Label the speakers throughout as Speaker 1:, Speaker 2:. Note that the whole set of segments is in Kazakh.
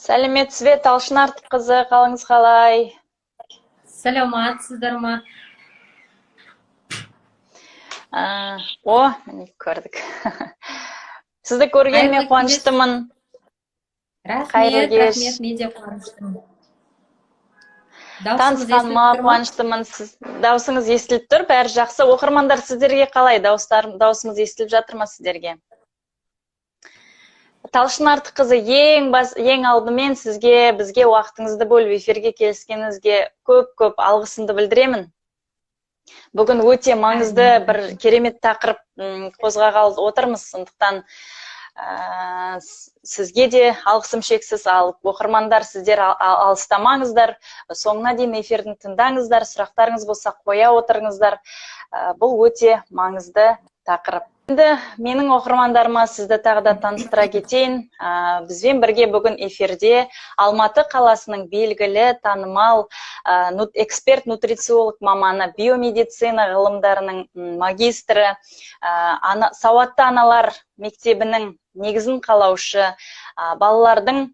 Speaker 1: Сәлеметсіз бе, Талшын Артыққызы, қалыңыз қалай?
Speaker 2: Саламатсыздар ма?
Speaker 1: Міне көрдік. Сізді көргеніме
Speaker 2: Қайырлы кеш.
Speaker 1: қуаныштымын. Қайырлы
Speaker 2: Рахмет,
Speaker 1: кеш.
Speaker 2: мен де қуаныштымын. Даусыңыз
Speaker 1: Танысқаныма
Speaker 2: естіліп тұр ма?
Speaker 1: қуаныштымын. Даусыңыз естіліп тұр, бәрі жақсы. Оқырмандар сіздерге қалай? Даусымыз естіліп жатыр ма сіздерге? Талшын Артыққызы, ең алдымен бізге уақытыңызды бөліп эфирге келіскеніңізге көп алғысымды білдіремін. Бүгін өте маңызды бір керемет тақырып қозғағалы отырмыз. Сондықтан сізге де алғысым шексіз, ал оқырмандар сіздер алыстамаңыздар, соңына дейін эфирді тыңдаңыздар, сұрақтарыңыз болса қоя отырыңыздар. Бұл өте маңызды тақырып. Енді менің оқырмандарыма сізді тағы да таныстыра кетейін. Бізбен бірге бүгін эфирде Алматы қаласының белгілі, танымал эксперт нутрициолог маманы, биомедицина ғылымдарының магистрі, сауатты аналар мектебінің негізін қалаушы, балалардың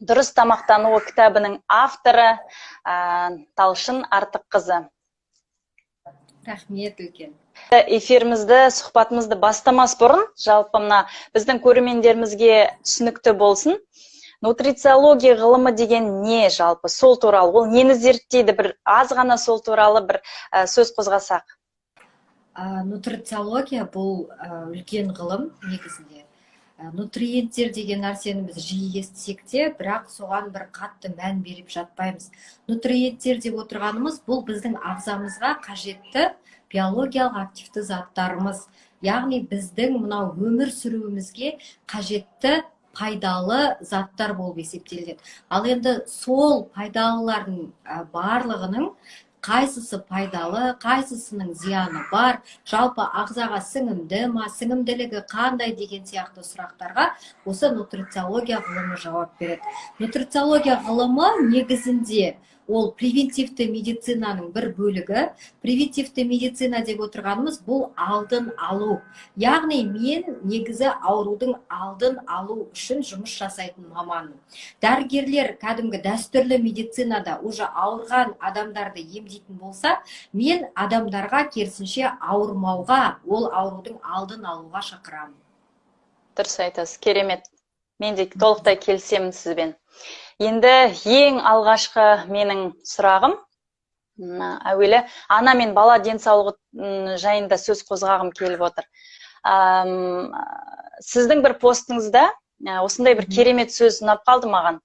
Speaker 1: дұрыс тамақтануы кітабының авторы Талшын Артыққызы.
Speaker 2: Рахмет үлкен.
Speaker 1: Эфирімізді, сұхбатымызды бастамас бұрын, жалпы біздің көрермендерімізге түсінікті болсын. Нутрициология ғылымы деген не жалпы? Сол туралы, ол нені зерттейді? Бір аз ғана сол туралы бір сөз қозғасақ.
Speaker 2: Нутрициология бұл үлкен ғылым негізінде. Нутриенттер деген нәрсені біз жиі естісек те, бірақ соған бір қатты мән беріп жатпаймыз. Нутриенттер деп отырғанымыз бұл біздің ағзамызға қажетті биологиялық активті заттарымыз. Яғни біздің мынау өмір сүруімізге қажетті пайдалы заттар болып есептеледі. Ал енді сол пайдалылардың барлығының қайсысы пайдалы, қайсысының зияны бар, жалпы ағзаға сіңімді ма, сіңімділігі қандай деген сияқты сұрақтарға осы нутрициология ғылымы жауап береді. Нутрициология ғылымы негізінде ол превентивті медицинаның бір бөлігі. Превентивті медицина деп отырғанымыз бұл алдын алу. Яғни мен негізі аурудың алдын алу үшін жұмыс жасайтын маманмын. Дәрігерлер кәдімгі дәстүрлі медицинада уже ауырған адамдарды емдейтін болса, мен адамдарға керісінше ауырмауға, ол аурудың алдын алуға шақырамын.
Speaker 1: Дұрыс айтасыз, керемет. Мен де толықтай келісемін сізбен. Енді ең алғашқы менің сұрағым, әуелі ана мен бала денсаулығы жайында сөз қозғағым келіп отыр. Сіздің бір постыңызда осындай бір керемет сөз ұнап қалды маған.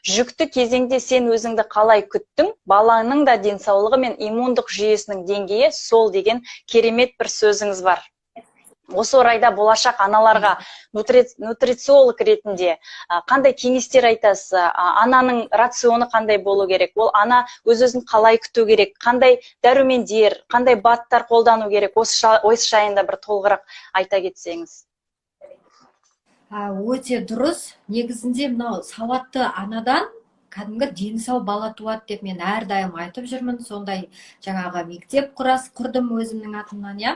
Speaker 1: Жүкті кезеңде сен өзіңді қалай күттің, балаңның да денсаулығы мен иммундық жүйесінің деңгейі сол деген керемет бір сөзіңіз бар. Осы орайда болашақ аналарға нутрициолог ретінде қандай кеңестер айтасыз? Ананың рационы қандай болу керек? Ол ана өз-өзін қалай күту керек? Қандай дәрумендер, қандай баттар қолдану керек? Осы жайында бір толығырақ айта кетсеңіз.
Speaker 2: Өте дұрыс. Негізінде мынау сауатты анадан кәдімгі дені сау бала туады деп мен әрдайым айтып жүрмін. Сондай жаңағы мектеп құрдым өзімнің атымнан, я.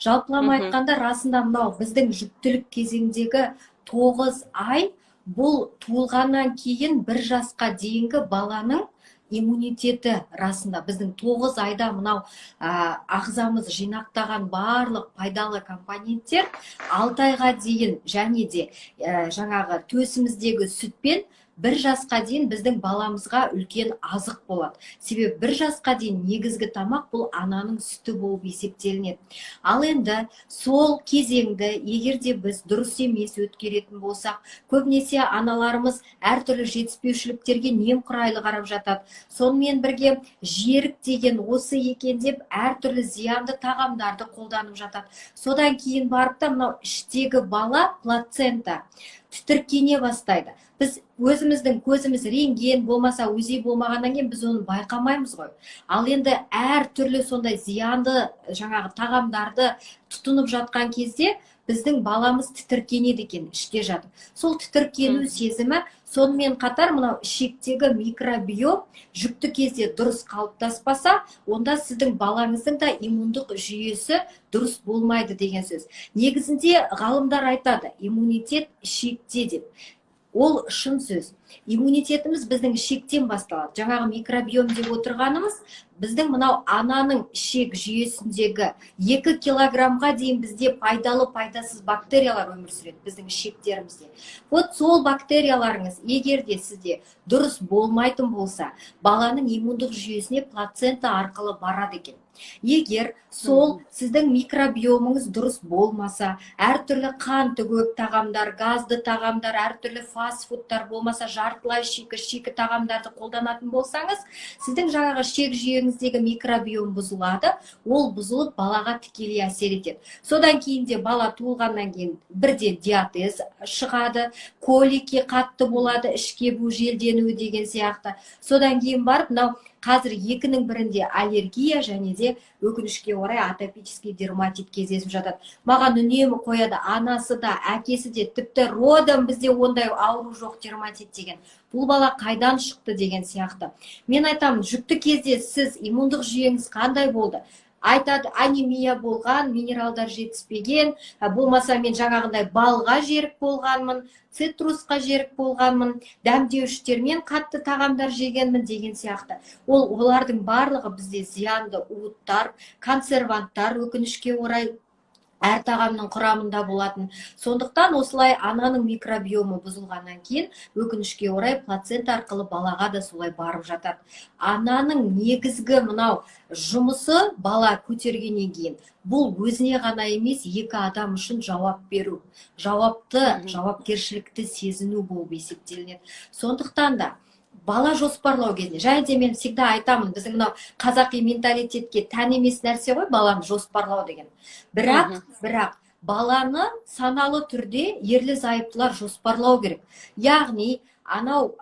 Speaker 2: Жалпылама айтқанда расында мынау біздің жүктілік кезеңдегі 9 ай бұл туылғаннан кейін 1 жасқа дейінгі баланың иммунитеті расында біздің 9 айда мынау ағзамыз жинақтаған барлық пайдалы компоненттер 6 айға дейін және де жаңағы төсіміздегі сүтпен 1 жасқа дейін біздің баламызға үлкен азық болады. Себебі 1 жасқа дейін негізгі тамақ бұл ананың сүті болып есептелінеді. Ал енді сол кезеңді егерде біз дұрыс емес өткеретін болсақ, көбінесе аналарымыз әртүрлі жетіспеушіліктерге немқұрайлы қарап жатады. Сонымен бірге жерік деген осы екен деп әртүрлі зиянды тағамдарды қолданып жатады. Содан кейін барып та мынау іштегі бала плацента тітіркене бастайды. Біз өзіміздің көзіміз рентген болмаса УЗИ болмағаннан кейін біз оны байқамаймыз ғой. Ал енді әртүрлі сондай зиянды жаңағы тағамдарды тұтынып жатқан кезде біздің баламыз тітіркенеді екен іште жатып. Сол тітіркену сезімі сонымен қатар мынау ішектегі микробиом жүкті кезде дұрыс қалыптаспаса, онда сіздің балаңыздың да иммундық жүйесі дұрыс болмайды деген сөз. Негізінде ғалымдар айтады, иммунитет ішекте деп. Ол шын сөз. Иммунитетіміз біздің ішектен басталады. Жаңағы микробиом деп отырғанымыз, біздің мынау ананың ішек жүйесіндегі 2 килограммға дейін бізде пайдалы пайдасыз бактериялар өмір сүреді біздің ішектерімізде. Вот сол бактерияларыңыз егер де сізде дұрыс болмайтын болса, баланың иммундық жүйесіне плацента арқылы барады екен. Егер сол сіздің микробиомыңыз дұрыс болмаса, әртүрлі қанты көп тағамдар, газды тағамдар, әртүрлі фастфудтар болмаса, жартылай шикі тағамдарды қолданатын болсаңыз, сіздің жаңағы ішек жүйеңіздегі микробиом бұзылады, ол бұзылып балаға тікелей әсер етеді. Содан кейін де бала туылғаннан кейін бірден диатез шығады, колики қатты болады, ішке бу желденуі деген сияқты. Содан кейін барып, мынау қазір екінің бірінде аллергия және де өкінішке орай атопический дерматит кездесіп жатады. Маған үнемі қояды, анасы да, әкесі де, тіпті родом бізде ондай ауру жоқ дерматит деген. Бұл бала қайдан шықты деген сияқты. Мен айтамын, жүкті кезде сіз иммундық жүйеңіз қандай болды? Айтады, анемия болған, минералдар жетіспеген, болмаса мен жаңағындай балға жерік болғанмын, цитрусқа жерік болғанмын, дәмдеуіштермен қатты тағамдар жегенмін деген сияқты. Олардың барлығы бізде зиянды уыттар, консерванттар өкінішке орай әр тағамның құрамында болатын. Сондықтан осылай ананың микробиомы бұзылғаннан кейін өкінішке орай плацента арқылы балаға да солай барып жатады. Ананың негізгі мынау жұмысы бала көтергеннен кейін бұл өзіне ғана емес, екі адам үшін жауап беру, жауапкершілікті сезіну болып есептелінеді. Сондықтан да бала жоспарлау кезінде, және де мен всегда айтамын, біздің мынау қазақи менталитетке тән емес нәрсе ғой баланы жоспарлау деген. Бірақ баланы саналы түрде ерлі зайыптылар жоспарлау керек. Яғни анау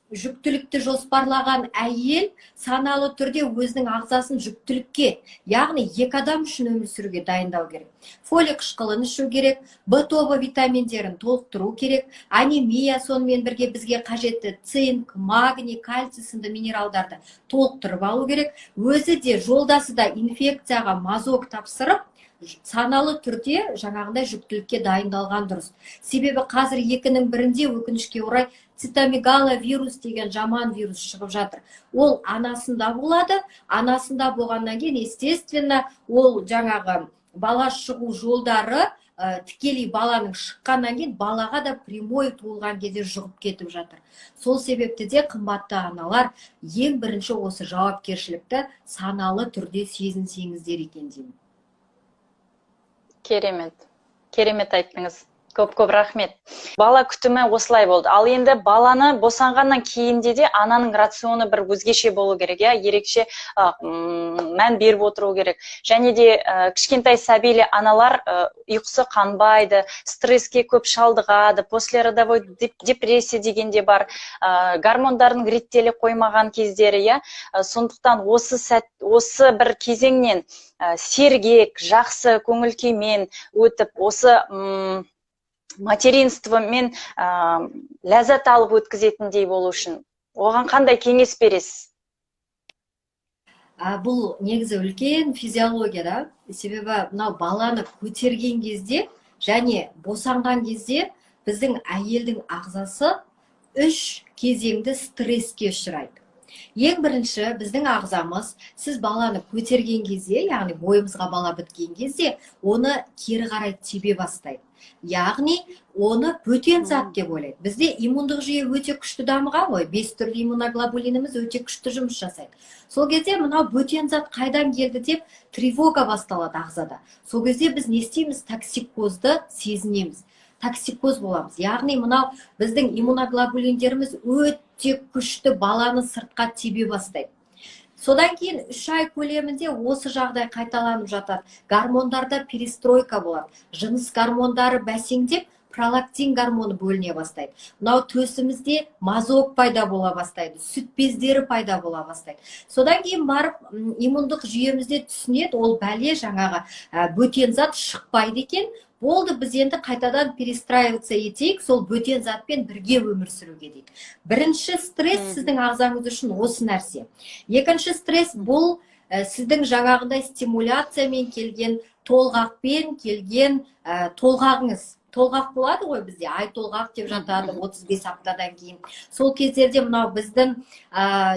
Speaker 2: жүктілікті жоспарлаған әйел саналы түрде өзінің ағзасын жүктілікке, яғни екі адам үшін өмір сүруге дайындау керек. Фолик қышқылын ішу керек, В тобы витаминдерін толықтыру керек, анемия сонымен бірге бізге қажетті цинк, магний, кальций сынды минералдарды толықтырып алу керек. Өзі де жолдасы да инфекцияға мазок тапсырып, саналы түрде жаңағындай жүктілікке дайындалған дұрыс. Себебі қазір екінің бірінде өкінішке орай цитомегало вирус деген жаман вирус шығып жатыр. Ол анасында болады, анасында болғаннан кейін, естественно, ол жаңағы бала шығу жолдары тікелей баланың шыққаннан кейін балаға да прямой туылған кезде жұғып кетіп жатыр. Сол себепті де қымбатты аналар ең бірінші осы жауапкершілікті саналы түрде сезінсеңіздер екен деймін.
Speaker 1: Керемет айттыңыз. Көп рахмет. Бала күтімі осылай болды. Ал енді баланы босанғаннан кейінде де ананың рационы бір өзгеше болу керек, ерекше мән беріп отыру керек. Және де кішкентай сәбилі аналар ұйқысы қанбайды, стресске көп шалдығады, послеродовой депрессия дегенде бар, гормондардың реттеле қоймаған кездері, сондықтан осы бір кезеңнен сергек, жақсы көңіл күймен өтіп, осы материнствомен ләззат алып өткізетіндей болу үшін оған қандай кеңес бересіз?
Speaker 2: Бұл негізі үлкен физиология да. Себебі мынау баланы көтерген кезде және босанған кезде біздің әйелдің ағзасы 3 кезеңді стресске ұшырайды. Ең бірінші біздің ағзамыз, сіз баланы көтерген кезде, яғни бойымызға бала біткен кезде, оны кері қарай тебе бастайды. Яғни оны бөтен зат деп ойлайды. Бізде иммундық жүйе өте күшті дамыған ғой, 5 түрлі иммуноглобулиніміз өте күшті жұмыс жасайды. Сол кезде мынау бөтен зат қайдан келді деп тревога басталады ағзада. Сол кезде біз не істейміз? Токсикозды сезінеміз. Токсикоз боламыз. Яғни мынау біздің иммуноглобулиндеріміз өте күшті баланы сыртқа тебе бастайды. Содан кейін 3 ай көлемінде осы жағдай қайталанып жатады. Гормондарда перестройка болады. Жыныс гормондары бәсеңдеп, пролактин гормоны бөліне бастайды. Мынау төсімізде мазок пайда бола бастайды, сүт бездері пайда бола бастайды. Содан кейін барып иммундық жүйемізде түсінеді, ол бәле жаңағы бөтен зат шықпайды екен. Болды, біз енді қайтадан перестраиваться етейік, сол бөтен затпен бірге өмір сүруге дейді. Бірінші стресс сіздің ағзаңыз үшін осы нәрсе. Екінші стресс бұл сіздің жаңағындай стимуляциямен келген, толғақпен келген толғағыңыз. толғақ болады ғой бізде, ай толғақ деп жатады 35 аптадан кейін. Сол кездерде мынау біздің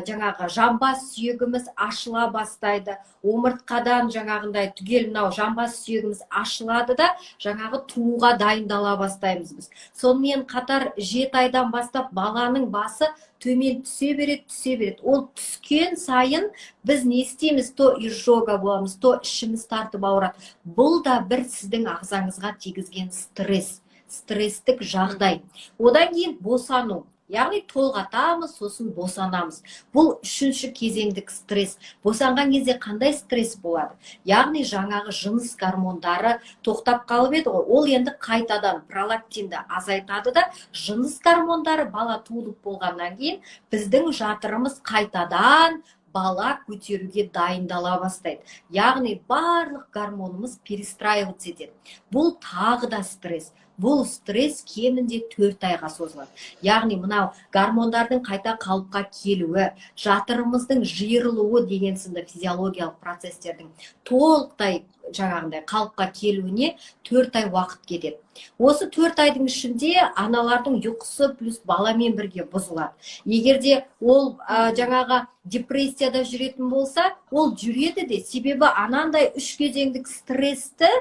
Speaker 2: жаңағы жамбас сүйегіміз ашыла бастайды. Омыртқадан жаңағындай түгел мынау жамбас сүйегіміз ашылады да, жаңағы тууға дайындала бастаймыз біз. Сонымен қатар 7 айдан бастап баланың басы төмен түсе береді. Ол түскен сайын біз не істейміз? То изжога боламыз, то ішіміз тартып ауырады. Бұл да бір сіздің ағзаңызға тигізген стресстік жағдай. Одан кейін босану. Яғни толғатамыз, сосын босанамыз. Бұл үшінші кезеңдік стресс. Босанған кезде қандай стресс болады? Яғни жаңағы жыныс гормондары тоқтап қалып еді ғой. Ол енді қайтадан пролактинді азайтады да, жыныс гормондары бала туылып болғаннан кейін біздің жатырымыз қайтадан бала көтеруге дайындала бастайды. Яғни барлық гормонымыз перестраиваться етеді. Бұл тағы да стресс. Бұл стресс кемінде 4 айға созылады. Яғни мынау гормондардың қайта қалыпқа келуі, жатырымыздың жиырылуы деген сынды физиологиялық процестердің толықтай жаңағындай қалыпқа келуіне 4 ай уақыт кетеді. Осы 4 айдың ішінде аналардың ұйқысы плюс баламен бірге бұзылады. Егерде ол жаңағы депрессияда жүретін болса, ол жүреді де, себебі анандай 3 кезеңдік стрессті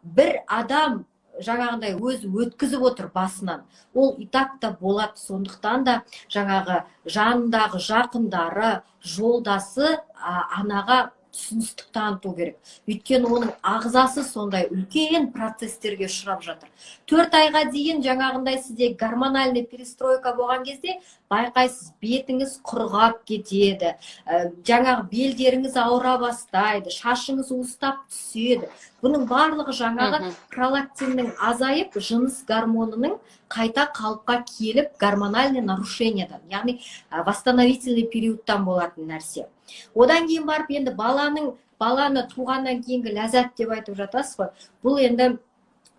Speaker 2: бір адам жаңағындай өзі өткізіп отыр басынан. Ол итакта болады. Сондықтан да жаңағы жанындағы жақындары, жолдасы анаға түсіністік таныту керек. Өйткені оның ағзасы сондай үлкен процестерге ұшырап жатыр. 4 айға дейін жаңағындай сізде гормональный перестройка болған кезде байқайсыз, бетіңіз құрғап кетеді, жаңағы белдеріңіз ауыра бастайды, шашыңыз уыстап түседі. Бұның барлығы жаңағы пролактиннің азайып, жыныс гормонының қайта қалыпқа келіп, гормональный нарушениедан, яғни восстановительный периодтан болатын нәрсе. Одан кейін барып енді баланы туғаннан кейінгі ләззат деп айтып жатасыз ғой. Бұл енді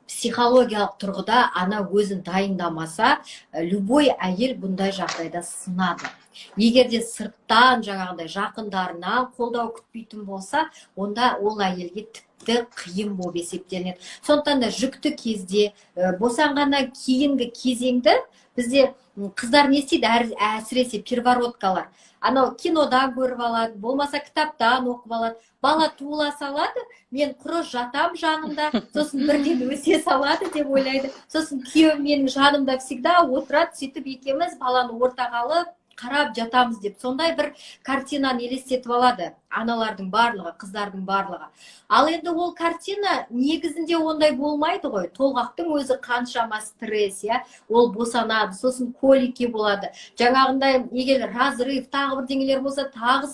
Speaker 2: психологиялық тұрғыда ана өзін дайындамаса, любой әйел бұндай жағдайда сынады. Егерде сырттан жаңағындай жақындарынан қолдау күтпейтін болса, онда ол әйелге тіпті қиын болып есептелінеді. Сондықтан да жүкті кезде, босанғаннан кейінгі кезеңді бізде қыздар не істейді? Әсіресе первородкалар. Анау кинодан көріп алады, болмаса кітаптан оқып алады. Бала туыла салады, мен құр жатам жанымда, сосын бірден өсе салады деп ойлайды. Сосын күйеуім менің жанымда всегда отырады, сөйтіп екеуміз баланы ортаға алып қарап жатамыз деп. Сондай бір картинаны елестетіп алады аналардың барлығы, қыздардың барлығы. Ал енді ол картина негізінде ондай болмайды ғой. Толғақтың өзі қаншама стресс, ол босанады, сосын колики болады. Жаңағындай егер разрыв, тағы бірдеңелер болса, тағы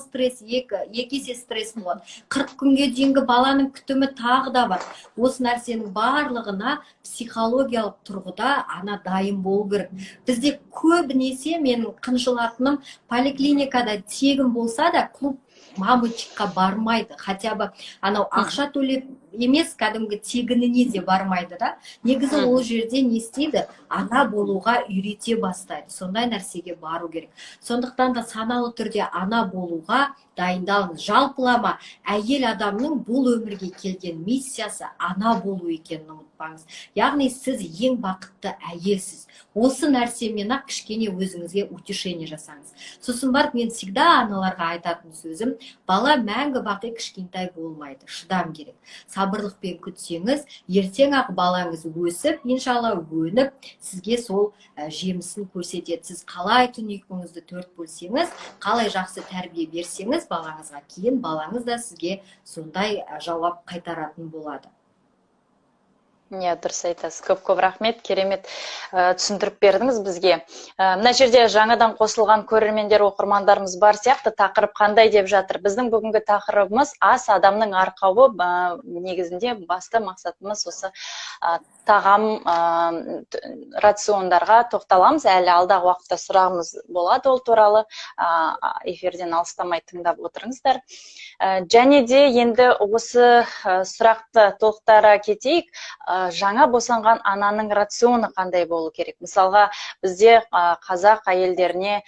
Speaker 2: стресс, екі есе стресс болады. 40 күнге дейінгі баланың күтімі тағы да бар. Осы нәрсенің барлығына психологиялық тұрғыда ана дайын болу керек. Бізде көбінесе менің қынжылатыным, поликлиникада тегін болса да клуб мамочка бармайды. Хотя бы анау ақша төлеп емес, кәдімгі тегініне де бармайды да. Негізі ол жерде не істейді? Ана болуға үйрете бастайды. Сондай нәрсеге бару керек. Сондықтан да саналы түрде ана болуға дайындалыңыз. Жалпылама әйел адамның бұл өмірге келген миссиясы ана болу екенін ұмытпаңыз. Яғни сіз ең бақытты әйелсіз. Осы нәрсемен-ақ кішкене өзіңізге утешение жасаңыз. Сосын барып мен всегда аналарға айтатын сөзім, бала мәңгі бақи кішкентай болмайды. Шыдам керек. Сабырлықпен күтсеңіз, ертең-ақ балаңыз өсіп, иншалла өніп, сізге сол жемісін көрсетеді. Сіз қалай түн ұйқыңызды 4 бөлсеңіз, қалай жақсы тәрбие берсеңіз балаңызға, кейін балаңыз да сізге сондай жауап қайтаратын болады.
Speaker 1: Дұрыс айтасыз. Көп рахмет, керемет түсіндіріп бердіңіз бізге. Мына жерде жаңадан қосылған көрермендер, оқырмандарымыз бар сияқты, тақырып қандай деп жатыр. Біздің бүгінгі тақырыбымыз ас адамның арқауы. Негізінде басты мақсатымыз осы тағам рациондарға тоқталамыз. Әлі алдағы уақытта сұрағымыз болады ол туралы. Эфирден алыстамай тыңдап отырыңыздар. Және де енді осы сұрақты толықтыра кетейік. Жаңа босанған ананың рационы қандай болу керек? Мысалға, бізде қазақ әйелдеріне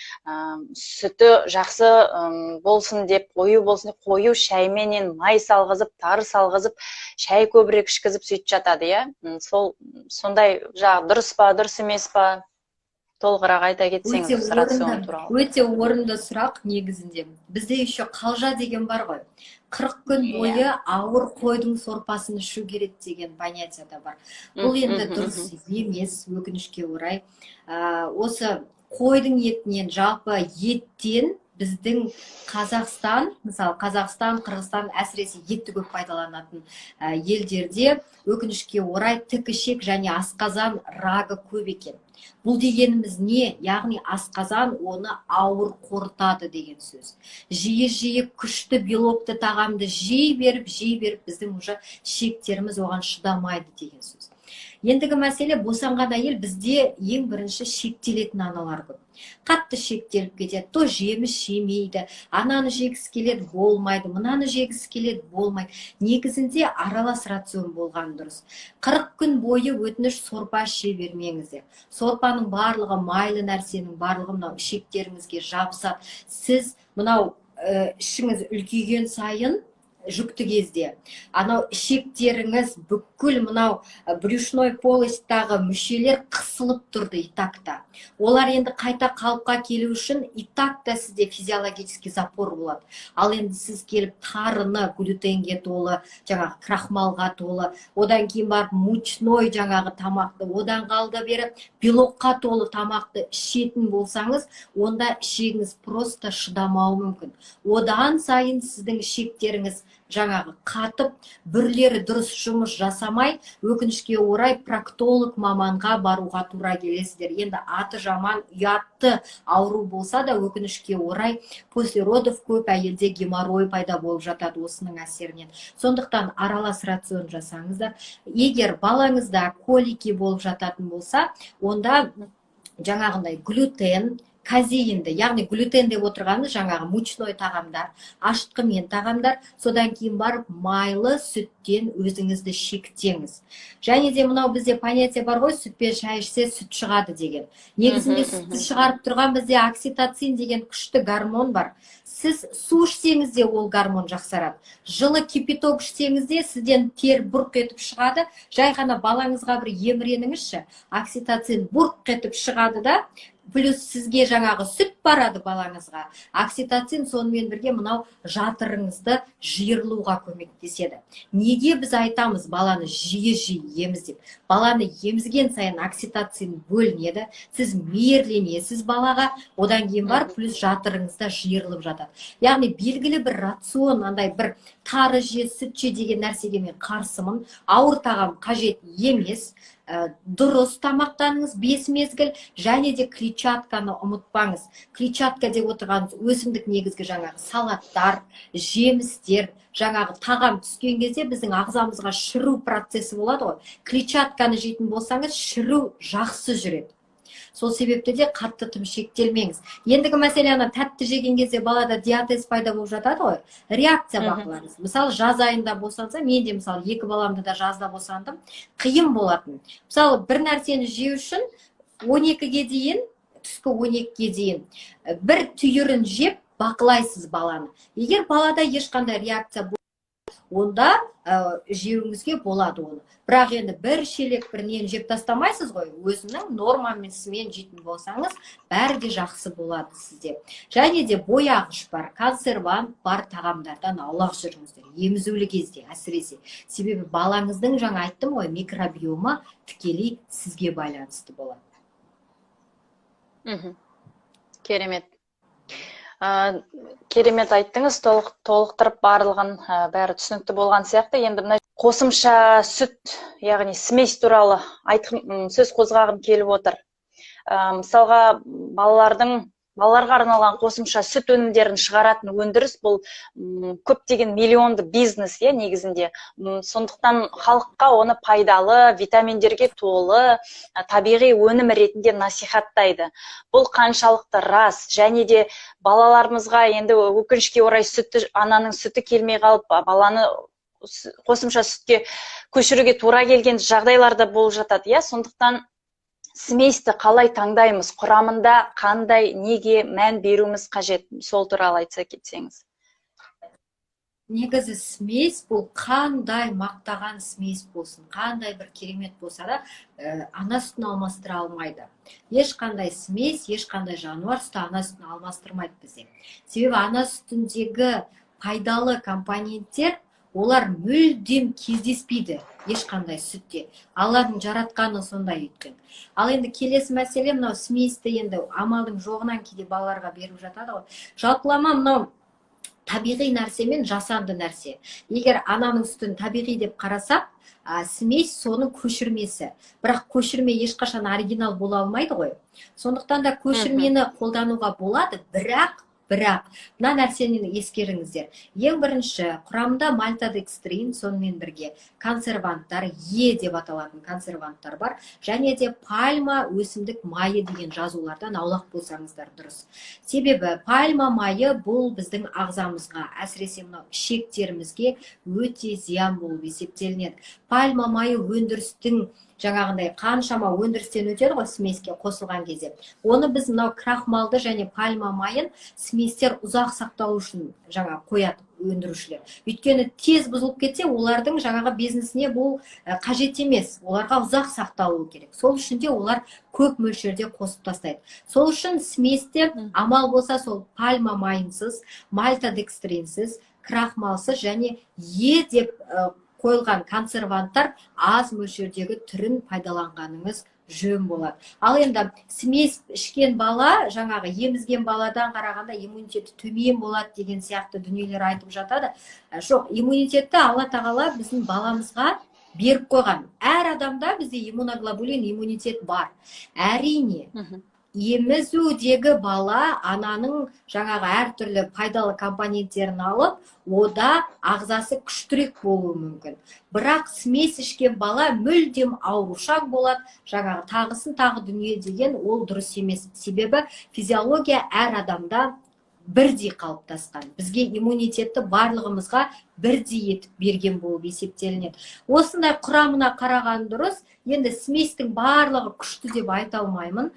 Speaker 1: сүті жақсы болсын деп, қою шайменен май салғызып, тары салғызып, шай көбірек ішкізіп сөйтіп жатады, иә? Сол сондай жағы дұрыс па, дұрыс емес па? Толығырақ айта кетсеңіз осы рацион туралы.
Speaker 2: Өте орынды сұрақ негізінде. Бізде еще қалжа деген бар ғой. 40 күн бойы ауыр қойдың сорпасын ішу керек деген понятие да бар. Бұл енді дұрыс емес, өкінішке орай. Осы қойдың етінен, жалпы еттен біздің Қазақстан, мысалы Қазақстан, Қырғызстан әсіресе етті көп пайдаланатын елдерде өкінішке орай тікішек және асқазан рагы көп екен. Бұл дегеніміз не? Яғни асқазан оны ауыр қорытады деген сөз. Жиі күшті белокты тағамды жей беріп біздің уже шектеріміз оған шыдамайды деген сөз. Ендігі мәселе, босанған әйел бізде ең бірінші шектелетін аналар көп. Қатты шектеліп кетеді, то жеміс жемейді, ананы жегісі келеді, болмайды, мынаны жегісі келеді, болмайды. Негізінде аралас рацион болған дұрыс. 40 күн бойы өтініш сорпа іше бермеңіздер. Сорпаның барлығы, майлы нәрсенің барлығы мынау ішектеріңізге жабысады. Сіз мынау ішіңіз үлкейген сайын жүкті кезде анау ішектеріңіз бүкіл мынау брюшной полостағы мүшелер қысылып тұрды итакта. Олар енді қайта қалыпқа келу үшін итакта сізде физиологический запор болады. Ал енді сіз келіп тарыны глютенге толы, жаңағы крахмалға толы, одан кейін барып мучной жаңағы тамақты, одан қалды бері белокқа толы тамақты ішетін болсаңыз, онда ішегіңіз просто шыдамауы мүмкін. Одан сайын сіздің ішектеріңіз жаңағы қатып, бірлері дұрыс жұмыс жасамай, өкінішке орай проктолог маманға баруға тура келесіздер. Енді аты жаман, ұятты ауру болса да, өкінішке орай после родов көп әйелде геморрой пайда болып жатады осының әсерінен. Сондықтан аралас рацион жасаңыздар. Егер балаңызда колики болып жататын болса, онда жаңағындай глютен, казеинді, яғни глютен деп отырғанымыз жаңағы мучной тағамдар, ашытқымен тағамдар, содан кейін барып майлы сүттен өзіңізді шектеңіз. Және де мынау бізде понятие бар ғой, сүтпен шай ішсе сүт шығады деген. Негізінде сүтті шығарып тұрған бізде окситоцин деген күшті гормон бар. Сіз су ішсеңіз де ол гормон жақсарады. Жылы кипяток ішсеңіз де сізден тер бұрқ етіп шығады. Жай ғана балаңызға бір еміреніңізші, окситоцин бұрқ етіп шығады да, плюс сізге жаңағы сүт барады балаңызға. Окситоцин сонымен бірге мынау жатырыңызды жиырылуға көмектеседі. Неге біз айтамыз баланы жиі еміз деп? Баланы емізген сайын окситоцин бөлінеді, сіз мейірленесіз балаға, одан кейін бар плюс жатырыңызда жиырылып жатады. Яғни белгілі бір рацион, андай бір тары же, сүт же деген нәрсеге мен қарсымын. Ауыр тағам қажет емес. Дұрыс тамақтаныңыз 5 мезгіл, және де клетчатканы ұмытпаңыз. Клетчатка деп отырғанымыз өсімдік негізгі жаңағы салаттар, жемістер, жаңағы тағам түскен кезде біздің ағзамызға шіру процесі болады ғой. Клетчатканы жейтін болсаңыз, шіру жақсы жүреді. Сол себепті де қатты тым шектелмеңіз. Ендігі мәселе тәтті жеген кезде балада диатез пайда болып жатады ғой. Реакция бақылаңыз. Мысалы, жаз айында босанса, мен де мысалы 2 баламды да жазда босандым, қиын болатын. Мысалы, бір нәрсені жеу үшін 12-ге дейін, түскі 12-ге дейін бір түйірін жеп бақылайсыз баланы. Егер балада ешқандай реакция онда жеуіңізге болады оны. Бірақ енді бір шелек бір нені жеп тастамайсыз ғой, өзінің нормасымен жейтін болсаңыз, бәрі де жақсы болады сізде. Және де бояғыш бар, консервант бар тағамдардан аулақ жүріңіздер, емізулі кезде әсіресе. Себебі балаңыздың жаңа айттым ғой, микробиомы тікелей сізге байланысты болады.
Speaker 1: Керемет. Керемет айттыңыз, толықтырып барлығын бәрі түсінікті болған сияқты. Енді мына қосымша сүт, яғни смесь туралы сөз қозғағым келіп отыр. Мысалға, балаларға арналған қосымша сүт өнімдерін шығаратын өндіріс бұл көптеген миллионды бизнес негізінде. Сондықтан халыққа оны пайдалы, витаминдерге толы, табиғи өнім ретінде насихаттайды. Бұл қаншалықты рас, және де балаларымызға енді өкінішке орай ананың сүті келмей қалып, баланы қосымша сүтке көшіруге тура келген жағдайларда болып жатады. Сондықтан сместі қалай таңдаймыз, құрамында қандай, неге мән беруіміз қажет, сол туралы айтса кетсеңіз.
Speaker 2: негізі смесь бұл қандай мақтаған смесь болсын, қандай бір керемет болса да, ана сүтін алмастыра алмайды. Ешқандай смесь, ешқандай жануар сүті ана сүтін алмастырмайды бізде. Себебі ана сүтіндегі пайдалы компоненттер олар мүлдем кездеспейді ешқандай сүтте. Алланың жаратқаны сондай еткен. Ал енді келесі мәселе, мынау сместі енді амалдың жоғынан кейде балаларға беріп жатады ғой. Жалпылама мынау табиғи нәрсе мен жасанды нәрсе. Егер ананың сүтін табиғи деп қарасақ, смесь соның көшірмесі. Бірақ көшірме ешқашан оригинал бола алмайды ғой. Сондықтан да көшірмені қолдануға болады, бірақ мына нәрсені ескеріңіздер. Ең бірінші құрамында мальтодекстрин, сонымен бірге консерванттар, деп аталатын консерванттар бар, және де пальма өсімдік майы деген жазулардан аулақ болсаңыздар дұрыс. Себебі пальма майы бұл біздің ағзамызға, әсіресе мынау ішектерімізге өте зиян болып есептелінеді. Пальма майы өндірістің жаңағындай қаншама өндірістен өтеді ғой смеске қосылған кезде. Оны біз мынау крахмалды және пальма майын сместер ұзақ сақтау үшін қояды өндірушілер. Өйткені тез бұзылып кетсе, олардың жаңағы бизнесіне бұл қажет емес. Оларға ұзақ сақталуы керек. Сол үшін де олар көп мөлшерде қосып тастайды. Сол үшін сместе амал болса сол пальма майынсыз, мальтодекстринсіз, крахмалсыз және деп қойылған консерванттар аз мөлшердегі түрін пайдаланғаныңыз жөн болады. Ал енді смес ішкен бала, жаңағы емізген баладан қарағанда иммунитеті төмен болады деген сияқты дүниелер айтып жатады. Жоқ, иммунитетті Алла тағала біздің баламызға беріп қойған. Әр адамда бізде иммуноглобулин, иммунитет бар. Әрине, емізудегі бала ананың жаңағы әртүрлі пайдалы компоненттерін алып, ода ағзасы күштірек болуы мүмкін. Бірақ смес ішкен бала мүлдем аурушаң болады, жаңағы тағысын тағы дүние деген ол дұрыс емес. Себебі физиология әр адамда бірдей қалыптасқан. Бізге иммунитетті барлығымызға бірдей етіп берген болып есептелінеді. Осындай құрамына қараған дұрыс. Енді сместің барлығы күшті деп айта алмаймын.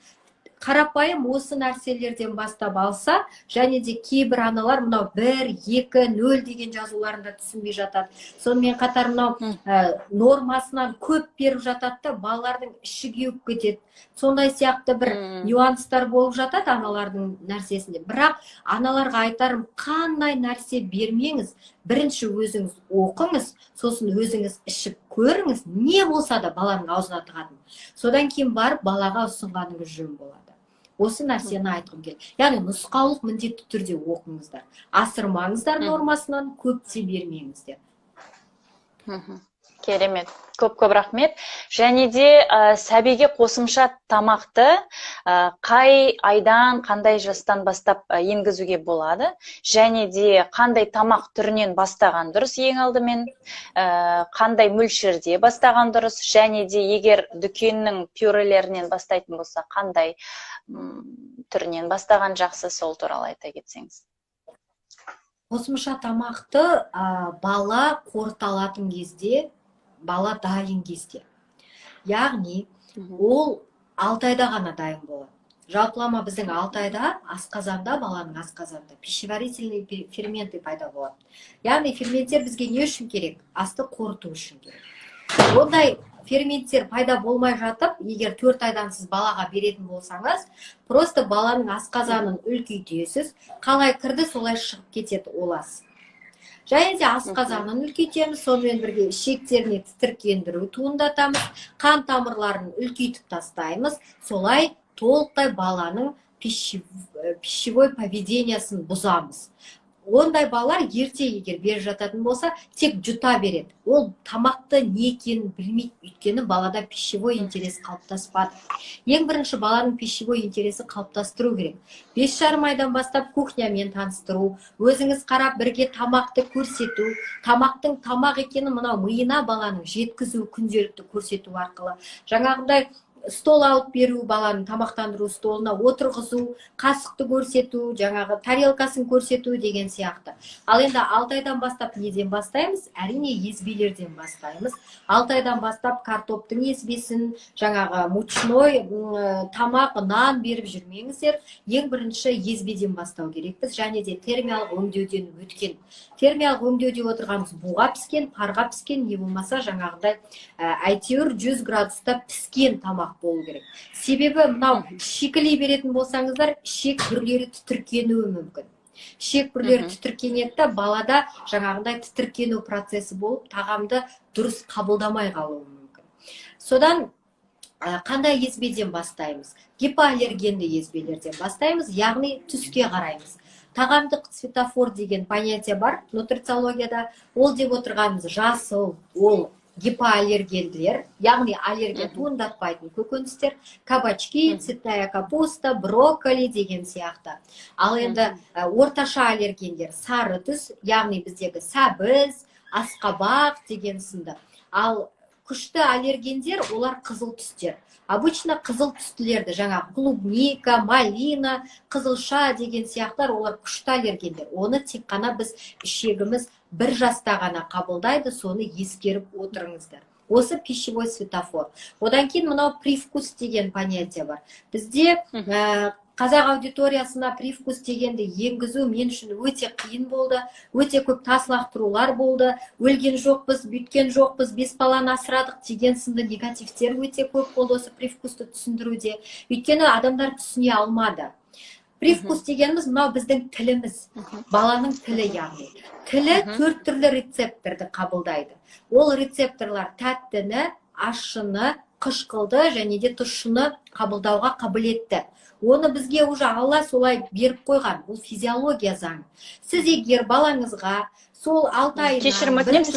Speaker 2: Қарапайым осы нәрселерден бастап алса, және де кейбір аналар мынау 1, 2, 0 деген жазуларында түсінбей жатады. Сонымен қатар мынау нормасынан көп беріп жатады да, балалардың іші кеуіп кетеді. Сондай сияқты бір нюанстар болып жатады аналардың нәрсесінде. Бірақ аналарға айтарым, қандай нәрсе бермеңіз, бірінші өзіңіз оқыңыз, сосын өзіңіз ішіп көріңіз, не болса да баланың аузына тығатын. Содан кейін барып балаға ұсынғаныңыз жөн болады. Осы нәрсені айтқым келді. Яғни нұсқаулық міндетті түрде оқыңыздар. Асырмаңыздар нормасынан, көп те бермеңіздер.
Speaker 1: Керемет. Көп рахмет. Және де сәбиге қосымша тамақты қай айдан, қандай жастан бастап енгізуге болады? Және де қандай тамақ түрінен бастаған дұрыс ең алдымен? Қандай мөлшерде бастаған дұрыс? Және де егер дүкеннің пюрелерінен бастайтын болса, қандай түрінен бастаған жақсы, сол туралы айта кетсеңіз?
Speaker 2: Қосымша тамақты бала қорыталатын кезде, бала дайын кезде. Яғни, ол 6 айда ғана дайын болады. Жалпылама біздің 6 айда асқазанда, баланың асқазанда пищеварительный ферменты пайда болады. Яғни, ферменттер бізге не үшін керек? Асты қорыту үшін керек. Ондай ферменттер пайда болмай жатып, егер 4 айдан сіз балаға беретін болсаңыз, просто баланың асқазанын үлкейтесіз, қалай кірді, солай шығып кетеді олас. Және де асқазанын үлкейтеміз, сонымен бірге ішектеріне тітіркендіру туындатамыз, қан тамырларын үлкейтіп тастаймыз, солай толықтай баланың пищевой поведениясын бұзамыз. Ондай балалар ерте егер беріп жататын болса, тек жұта береді. Ол тамақты не екенін білмейді, өйткені балада пищевой интерес қалыптаспады. Ең бірінші баланың пищевой интересі қалыптастыру керек. 5,5 айдан бастап кухнямен таныстыру, өзіңіз қарап бірге тамақты көрсету, тамақтың тамақ екенін мынау миына баланың жеткізу, күнделікті көрсету арқылы. Жаңағындай стол алып беру, баланың тамақтандыру столына отырғызу, қасықты көрсету, жаңағы тарелкасын көрсету деген сияқты. Ал енді 6 айдан бастап неден бастаймыз? Әрине езбелерден бастаймыз. 6 айдан бастап картоптың езбесін, жаңағы мучной тамақ, нан беріп жүрмеңіздер. Ең бірінші езбеден бастау керекпіз, және де термиялық өңдеуден өткен. Термиялық өңдеуде отырғанымыз буға піскен, парға піскен, не болмаса жаңағыдай әйтеуір 100 градуста піскен тамақ болу керек. Себебі мынау шикілей беретін болсаңыздар, ішек бүрлері тітіркенуі мүмкін. Ішек бүрлері тітіркенеді, балада жаңағындай тітіркену процесі болып, тағамды дұрыс қабылдамай қалуы мүмкін. Содан қандай езбеден бастаймыз? Гипоаллергенді езбелерден бастаймыз, яғни түске қараймыз. Тағамдық светофор деген понятие бар нутрициологияда. Ол деп отырғанымыз жасыл, ол гипоаллергенділер, яғни аллергия туындатпайтын көкөністер, кабачки, цветная капуста, брокколи деген сияқты. Ал енді орташа аллергендер сары түс, яғни біздегі сәбіз, асқабақ деген сынды. Ал күшті аллергендер олар қызыл түстер. Обычно қызыл түстілерді, жаңа клубника, малина, қызылша деген сияқтар, олар күшті аллергендер. Оны тек қана біз ішегіміз 1 жаста ғана қабылдайды, соны ескеріп отырыңыздар. Осы пищевой светофор. Одан кейін мынау привкус деген понятие бар. Бізде қазақ аудиториясына привкус дегенді енгізу мен үшін өте қиын болды. Өте көп тас лақтырулар болды. Өлген жоқпыз, бүйткен жоқпыз, 5 баланы асырадық деген сынды негативтер өте көп болды осы привкусты түсіндіруде. Өйткені адамдар түсіне алмады. Привкус дегеніміз мынау біздің тіліміз, баланың тілі яғни. Тілі 4 түрлі рецепторды қабылдайды. Ол рецепторлар тәттіні, ащыны, қышқылды және де тұщыны қабылдауға қабілетті. Оны бізге уже Алла солай беріп қойған. Бұл физиология заңы. Сіз егер балаңызға сол 6 айынан бірінші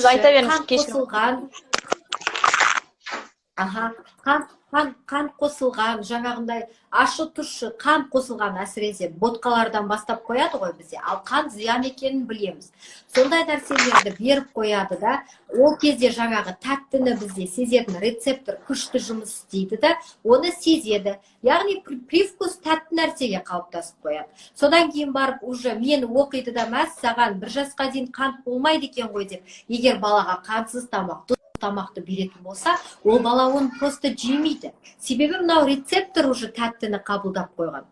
Speaker 2: қан қосылған, жаңағындай ашы тұщы қан қосылған, әсіресе ботқалардан бастап қояды ғой бізде. Ал қан зиян екенін білеміз. Сондай нәрселерді беріп қояды да, ол кезде жаңағы тәттіні бізде сезетін рецептор күшті жұмыс істейді да, оны сезеді. Яғни привкус тәтті нәрсеге қалыптасып қояды. Содан кейін барып уже мені оқиды да, мәз саған 1 жасқа дейін қант болмайды екен ғой деп, егер балаға қантсыз тамақты беретін болса, ол бала оны просто жемейді. Себебі мынау рецептор уже тәттіні қабылдап қойған.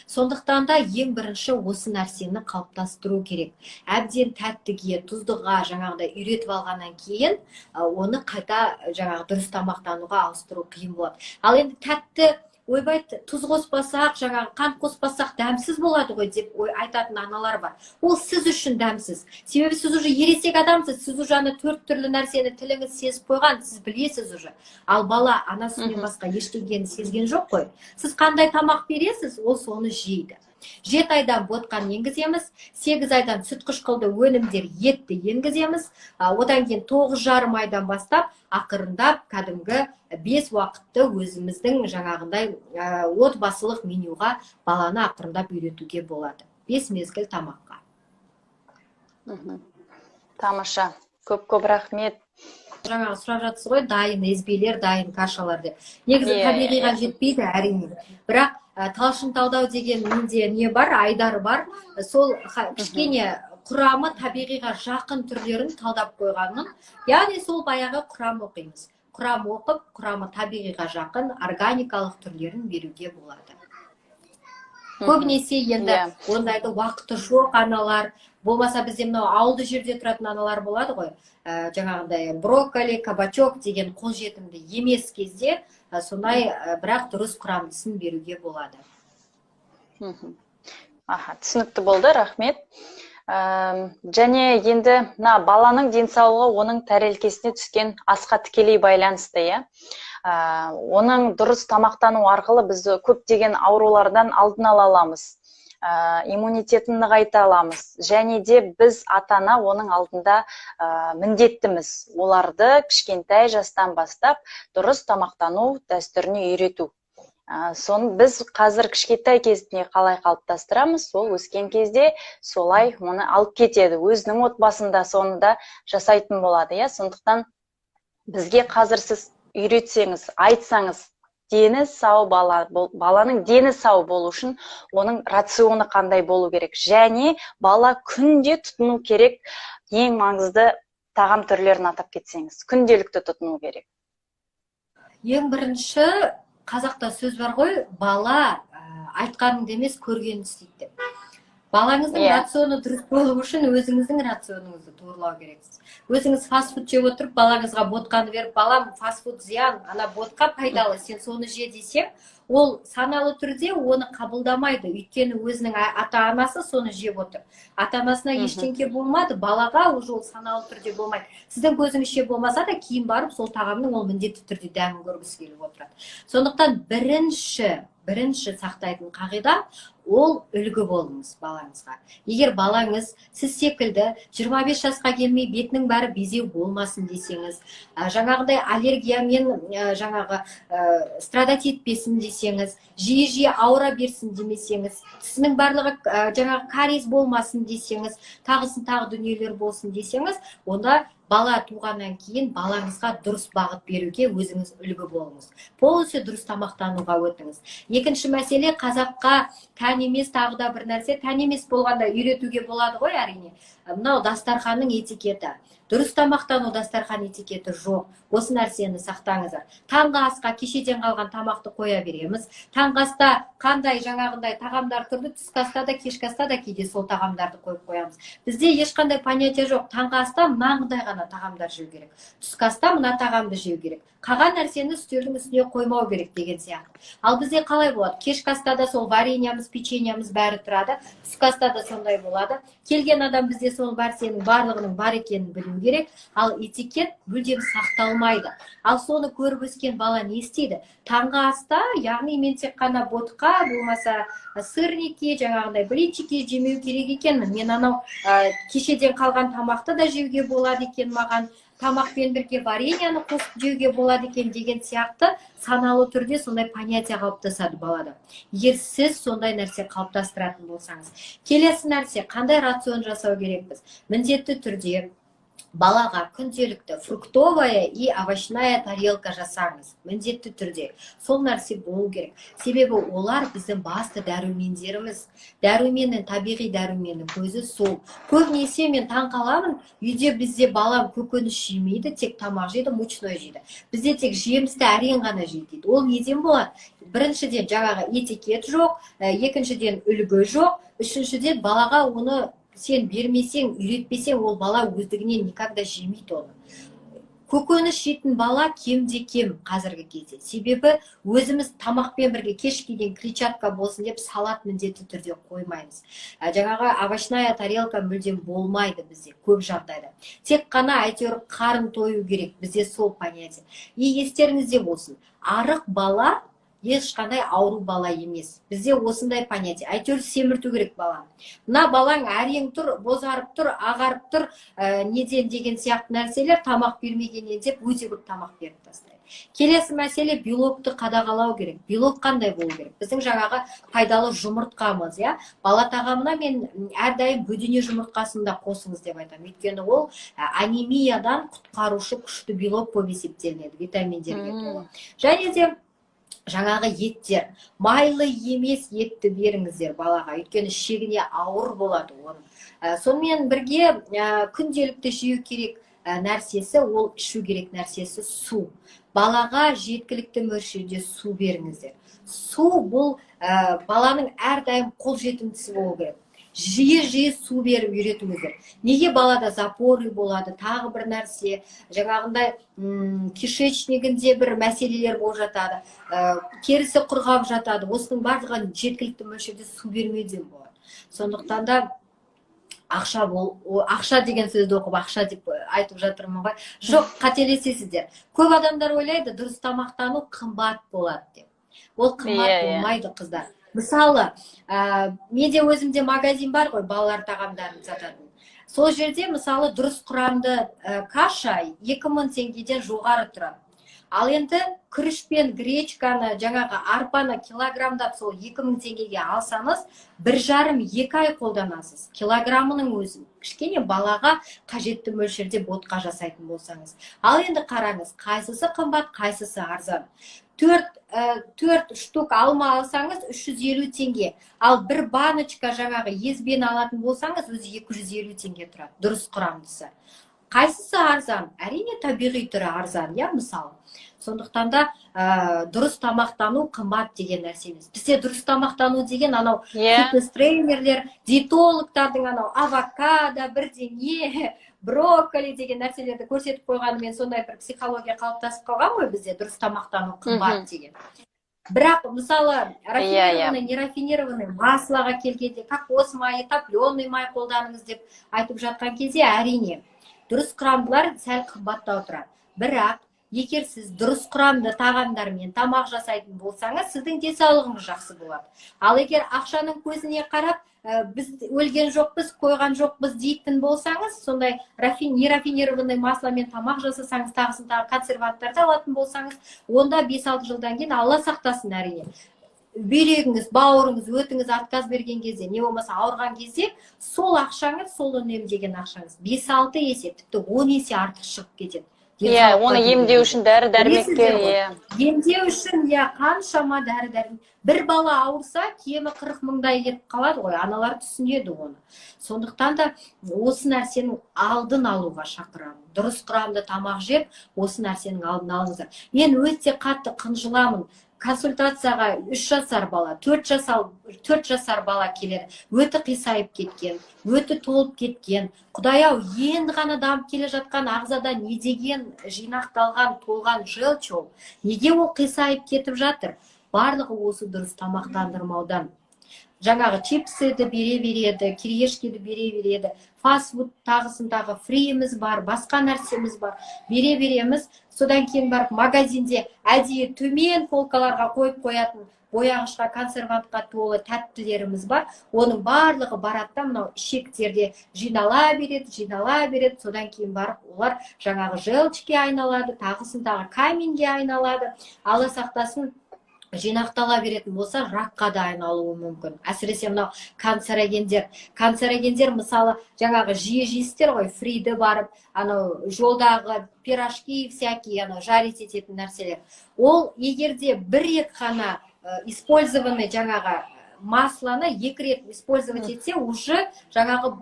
Speaker 2: Сондықтан да ең бірінші осы нәрсені қалыптастыру керек. Әбден тәттіге, тұздыға жаңағыдай үйретіп алғаннан кейін, оны қайта жаңағы дұрыс тамақтануға ауыстыру қиын болады. Ал енді тәтті ойбай тұз қоспасақ, жаңағы қант қоспасақ дәмсіз болады ғой деп айтатын аналар бар. Ол сіз үшін дәмсіз. Себебі сіз уже ересек адамсыз, сіз уже 4 түрлі нәрсені тіліңіз сезіп қойған, сіз білесіз уже. Ал бала анасымен басқа ештеңені сезген жоқ қой. Сіз қандай тамақ бересіз, ол соны жейді. 7 айдан ботқан енгіземіз, 8 айдан сүт қышқылды өнімдер етті енгіземіз, одан кейін 9,5 айдан бастап ақырындап кәдімгі 5 уақытты өзіміздің жаңағындай отбасылық менюға баланы ақырындап үйретуге болады. 5 мезгіл тамаққа.
Speaker 1: Тамаша. Көп рахмет.
Speaker 2: Жаңағы сұрап жатсыз ғой, дайын езбелер, дайын кашалар деп. Негізі табиғиға жетпейді әрине. Бірақ талшын талдау деген менде не бар, айдар бар. Сол кішкене құрамы табиғиға жақын түрлерін талдап қойғанмын. Яғни сол баяғы құрам оқимыз. Құрам оқып, құрамы табиғиға жақын органикалық түрлерін беруге болады. Көбінесе енді ондайды уақыты жоқ аналар, болмаса бізде мынау ауылды жерде тұратын аналар болады ғой. Жаңағындай брокколи, кабачок деген қолжетімді емес кезде, сондай бірақ дұрыс құрамдысын беруге болады.
Speaker 1: Түсінікті болды, рахмет. Және енді баланың денсаулығы оның тәрелкесіне түскен асқа тікелей байланысты, иә. Оның дұрыс тамақтану арқылы біз көптеген аурулардан алдын ала аламыз. Иммунитетін нығайта аламыз. Және де біз ата-ана оның алдында міндеттіміз. Оларды кішкентай жастан бастап дұрыс тамақтану дәстүріне үйрету. Соны біз қазір кішкентай кезінде қалай қалыптастырамыз, сол өскен кезде солай оны алып кетеді. Өзінің отбасында соны да жасайтын болады. Сондықтан бізге қазір сіз үйретсеңіз, айтсаңыз, дені сау баланың дені сау болу үшін оның рационы қандай болу керек, және бала күнде тұтыну керек ең маңызды тағам түрлерін атап кетсеңіз. Күнделікті тұтыну керек.
Speaker 2: Ең бірінші, қазақта сөз бар ғой, бала айтқаныңды емес, көргенін істейді деп. Балаңыздың рационы дұрыс болу үшін өзіңіздің рационыңызды турлау керексіз. Өзіңіз фастфуд жеп отырып, балаңызға ботқаны беріп, балам, фастфуд зиян, ана ботқа пайдалы, сен соны же десең, ол саналы түрде оны қабылдамайды. Өйткені өзінің ата-анасы соны жеп отыр. Ата-анасына ештеңке болмады, балаға уже ол саналы түрде болмайды. Сіздің көзіңізше болмаса да, кейін барып сол тағамның ол міндетті түрде дәмін көргісі келіп отырады. Сондықтан бірінші сақтайтын қағида ол үлгі болыңыз балаңызға. Егер балаңыз сіз секілді 25 жасқа келмей бетінің бәрі безеу болмасын десеңіз, жаңағыдай аллергиямен жаңағы страдать етпесін десеңіз, жиі ауыра берсін демесеңіз, тісінің барлығы жаңағы кариес болмасын десеңіз, тағы дүниелер болсын десеңіз, онда бала туғаннан кейін балаңызға дұрыс бағыт беруге өзіңіз үлгі болыңыз. Полностью дұрыс тамақтануға өтіңіз. Екінші мәселе, қазаққа тән емес, тағы да бір нәрсе, тән емес болғанда үйретуге болады ғой, әрине. Мынау дастарханның этикеті. Дұрыс тамақтану дастархан этикеті жоқ. Осы нәрсені сақтаңыздар. Таңғы асқа кешеден қалған тамақты қоя береміз. Таңғы аста қандай жаңағындай тағамдар тұрды, түскі аста да, кешкі аста да кейде сол тағамдарды қойып қоямыз. Бізде ешқандай понятие жоқ. Таңғы аста мынандай ғана тағамдар жеу керек. Түскі аста мына тағамды жеу керек. Қалған нәрсені үстелдің үстіне қоймау керек деген сияқты. Ал бізде қалай болады? Кешкі аста да сол вареньямыз, печеньямыз бәрі тұрады. Түскі аста да сондай болады. Келген адам бізде сол нәрсенің барлығының бар екенін білу керек. Ал этикет мүлдем сақталмайды. Ал соны көріп өскен бала не істейді? Таңғы аста, яғни мен тек қана ботқа, болмаса сырники, жаңағындай блинчики жемеу керек екенмін. Мен анау кешеден қалған тамақты да жеуге болады екен маған. Тамақпен бірге вареньяны қосып жеуге болады екен деген сияқты саналы түрде сондай понятие қалыптасады балада. Егер сіз сондай нәрсе қалыптастыратын болсаңыз. Келесі нәрсе, қандай рацион жасау керекпіз? Міндетті түрде балаға күнделікті фруктовая и овощная тарелка жасаңыз. Міндетті түрде. Сол нәрсе болу керек. Себебі олар біздің басты дәрумендеріміз. Дәруменнің, табиғи дәруменнің көзі сол. Көбінесе мен таң қаламын, үйде бізде балам көкөніс жемейді, тек тамақ жейді, мучной жейді. Бізде тек жемісті әрең ғана жейді. Ол неден болады? Біріншіден жаңағы этикет жоқ, екіншіден үлгі жоқ, үшіншіден балаға оны сен бермесең, үйретпесең, ол бала өздігінен никогда жемейді оны. Көкөніс жейтін бала кемде кем қазіргі кезде. Себебі өзіміз тамақпен бірге кешкіден клетчатка болсын деп салат міндетті түрде қоймаймыз. Жаңағы овощная тарелка мүлдем болмайды бізде көп жағдайда. Тек қана әйтеуір қарын тойу керек, бізде сол понятие. И естеріңізде болсын, арық бала ешқандай ауру бала емес. Бізде осындай понятие. Әйтеуір семірту керек баланы. Мына балаң әрең тұр, бозарып тұр, ағарып тұр, неден деген сияқты нәрселер тамақ бермегеннен деп өте көп тамақ беріп тастайды. Келесі мәселе, белокты қадағалау керек. Белок қандай болу керек? Біздің жаңағы пайдалы жұмыртқамыз, иә? Бала тағамына мен әрдайым бөдене жұмыртқасын да қосыңыз деп айтамын. Өйткені ол анемиядан құтқарушы күшті белок болып есептелінеді, витаминдерге толы. Және де жаңағы еттер, майлы емес етті беріңіздер балаға, өйткені шегіне ауыр болады оның. Сонымен бірге күнделікті жеу керек нәрсесі, ол ішу керек нәрсесі су. Балаға жеткілікті мөлшерде су беріңіздер. Су бұл баланың әрдайым қолжетімдісі болу керек. Жиі су беріп үйретіңіздер. Неге балада запоры болады, тағы бір нәрсе, жаңағындай кишечнигінде бір мәселелер болып жатады, керісі құрғап жатады. Осының барлығын жеткілікті мөлшерде су бермеуден болады. Сондықтан да ақша деген сөзді оқып, ақша деп айтып жатырмын ғой. Жоқ, қателесесіздер. Көп адамдар ойлайды, дұрыс тамақтану қымбат болады деп. Ол қымбат болмайды, қыздар. Мысалы, менде өзімде магазин бар ғой, балалар тағамдарын сататын. Сол жерде, мысалы, дұрыс құрамды каша 2000 теңгеден жоғары тұрады. Ал енді күріш пен гречканы, жаңағы арпаны килограмдап сол 2000 теңгеге алсаңыз, 1,5-2 ай қолданасыз. Килограмының өзін. Кішкене балаға қажетті мөлшерде ботқа жасайтын болсаңыз. Ал енді қараңыз, қайсысы қымбат, қайсысы арзан. 4 4 штук алма алсаңыз 350 теңге. Ал бір баночка жаңағы езбені алатын болсаңыз, өзі 250 теңге тұрады, дұрыс құрамдысы. Қайсысы арзан? Әрине табиғи түрі арзан, я мысалы. Сондықтан да дұрыс тамақтану қымбат деген нәрсе емес. Бізде дұрыс тамақтану деген анау фитнес тренерлер, диетологтардың анау авокадо, бірдеңе, брокколи деген нәрселерді көрсетіп қойғанымен сондай бір психология қалыптасып қалған ғой бізде дұрыс тамақтану қымбат деген. Бірақ мысалы рафинированный, нерафинированный маслоға келгенде кокос майы, топленый май қолданыңыз деп айтып жатқан кезде әрине дұрыс құрамдылар сәл қымбаттау тұрады. Бірақ егер сіз дұрыс құрамды тағамдармен тамақ жасайтын болсаңыз, сіздің денсаулығыңыз жақсы болады. Ал егер ақшаның көзіне қарап, біз өлген жоқпыз, қойған жоқпыз дейтін болсаңыз, сондай нерафинированный масломен тамақ жасасаңыз, тағысын тағы консерванттарды алатын болсаңыз, онда 5-6 жылдан кейін Алла сақтасын әрине. Бүйрегіңіз, бауырыңыз, өтіңіз отказ берген кезде, не болмаса ауырған кезде, сол ақшаңыз, сол үнемдеген ақшаңыз 5-6 есе, тіпті 10 есе артық шығып кетеді.
Speaker 1: Оны емдеу үшін дәрі-дәрмекке.
Speaker 2: Емдеу үшін қаншама дәрі-дәрмек. Бір бала ауырса, кемі 40 мыңдай кетіп қалады ғой, аналар түсінеді оны. Сондықтан да осы нәрсенің алдын алуға шақырамын. Дұрыс құрамды тамақ жеп, осы нәрсенің алдын алыңыздар. Мен өте қатты қынжыламын. Консультацияға 3 жасар бала, 4 жасар бала келеді. Өті қисайып кеткен, өті толып кеткен. Құдай-ау, енді ғана дамып келе жатқан ағзада не деген жинақталған, толған желчь ол. Неге ол қисайып кетіп жатыр? Барлығы осы дұрыс тамақтандырмаудан. Жаңағы чипсыды бере береді, кириешкені бере береді, фастфуд тағысындағы фриіміз бар, басқа нәрсеміз бар, бере береміз. Содан кейін барып магазинде әдейі төмен полкаларға қойып қоятын бояғышқа, консервантқа толы тәттілеріміз бар. Оның барлығы баратта мынау ішектерде жинала береді, содан кейін барып олар жаңағы желчке айналады, тағысындағы каменге айналады. Алла сақтасын, жинақтала беретін болса, ракқа да айналуы мүмкін. Әсіресе мынау канцерогендер мысалы жаңағы жиі-жиістер ғой, фриді барып, анау жолдағы пирожки всякие, анау жарить ететін нәрселер. Ол егерде бір-ек қана использованный жаңағы масланы 2 рет использовать етсе, уже жаңағы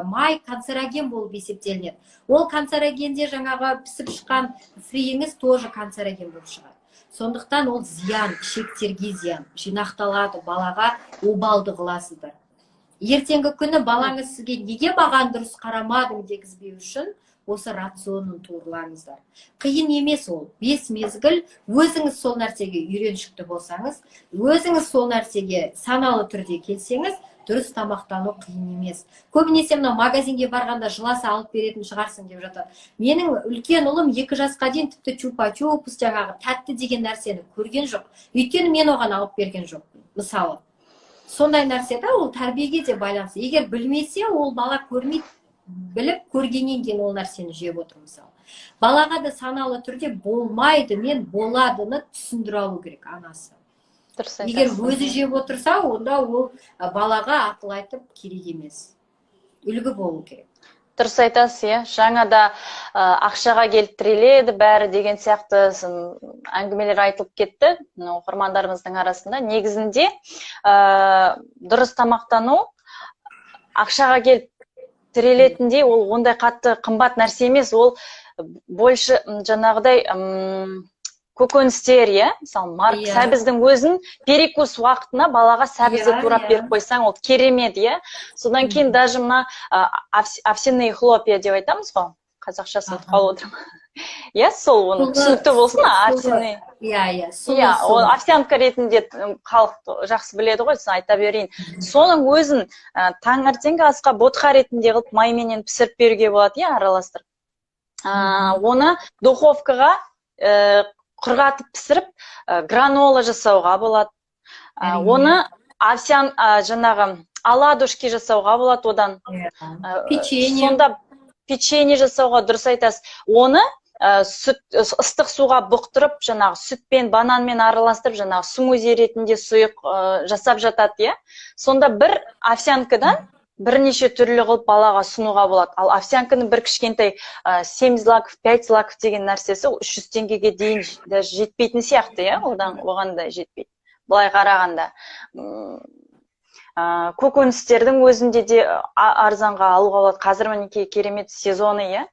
Speaker 2: май канцероген болып есептелінеді. Ол канцерогенде жаңағы пісіп шыққан фриіңіз тоже канцероген болып шығады. Сондықтан ол зиян, ішектерге зиян, жинақталады, балаға обалды қыласыздар. Ертеңгі күні балаңыз сізге неге маған дұрыс қарамадың дегізбеу үшін осы рационын туырлаңыздар. Қиын емес ол. 5 мезгіл өзіңіз сол нәрсеге үйреншікті болсаңыз, өзіңіз сол нәрсеге саналы түрде келсеңіз, дұрыс тамақтану қиын емес. Көбінесе мына магазинге барғанда жыласа алып беретін шығарсың деп жатады. Менің үлкен ұлым 2 жасқа дейін тіпті чупа-чупс жаңағы тәтті деген нәрсені көрген жоқ. Өйткені мен оған алып берген жоқпын. Мысалы, сондай нәрседе ол тәрбиеге де байланысты. Егер білмесе, ол бала көрмейді, біліп көргеннен кейін ол нәрсені жеп отыр мысалы. Балаға да саналы түрде болмайды, мен боладыны түсіндіре алу керек анасы. Егер өзі жеп отырса, онда ол балаға ақыл айтып керек емес. Үлгі болу керек.
Speaker 1: Дұрыс айтасыз, жаңада ақшаға келіп тіреледі бәрі деген сияқты әңгімелер айтылып кетті оқырмандарымыздың арасында. Негізінде дұрыс тамақтану ақшаға келіп тірелетіндей, ол ондай қатты қымбат нәрсе емес, ол больше жаңағыдай көкөністер, мысалы марк сәбіздің өзін перекус уақытына балаға сәбізді турап беріп қойсаң, ол керемет, содан кейін даже мына овсяные хлопья деп айтамыз ғой, қазақшасын қалып отырмын. Сол оның түсінікті болсын, овсяные. Овсянка ретінде халық жақсы біледі ғой, айта берейін. Соның өзін таңертеңгі асқа ботқа ретінде қылып майменен пісіріп беруге болады, араластырып. Оны духовкаға құрғатып пісіріп, гранола жасауға болады. Оны овсян жаңағы оладушки жасауға болады одан. Сонда печенье жасауға дұрыс айтасыз. Оны ыстық суға бұқтырып, жаңағы сүтпен, бананмен араластырып, жаңағы смузи ретінде сұйық жасап жатады, Сонда бір овсянкадан бірнеше түрлі қылып балаға ұсынуға болады. Ал овсянканың бір кішкентай 7 злаков, 5 злаков деген нәрсесі 300 теңгеге дейін даже жетпейтін сияқты, иә, оған да жетпейді. Былай қарағанда. Көкөністердің өзінде де арзанға алуға болады. Қазір мінекей керемет сезоны, иә.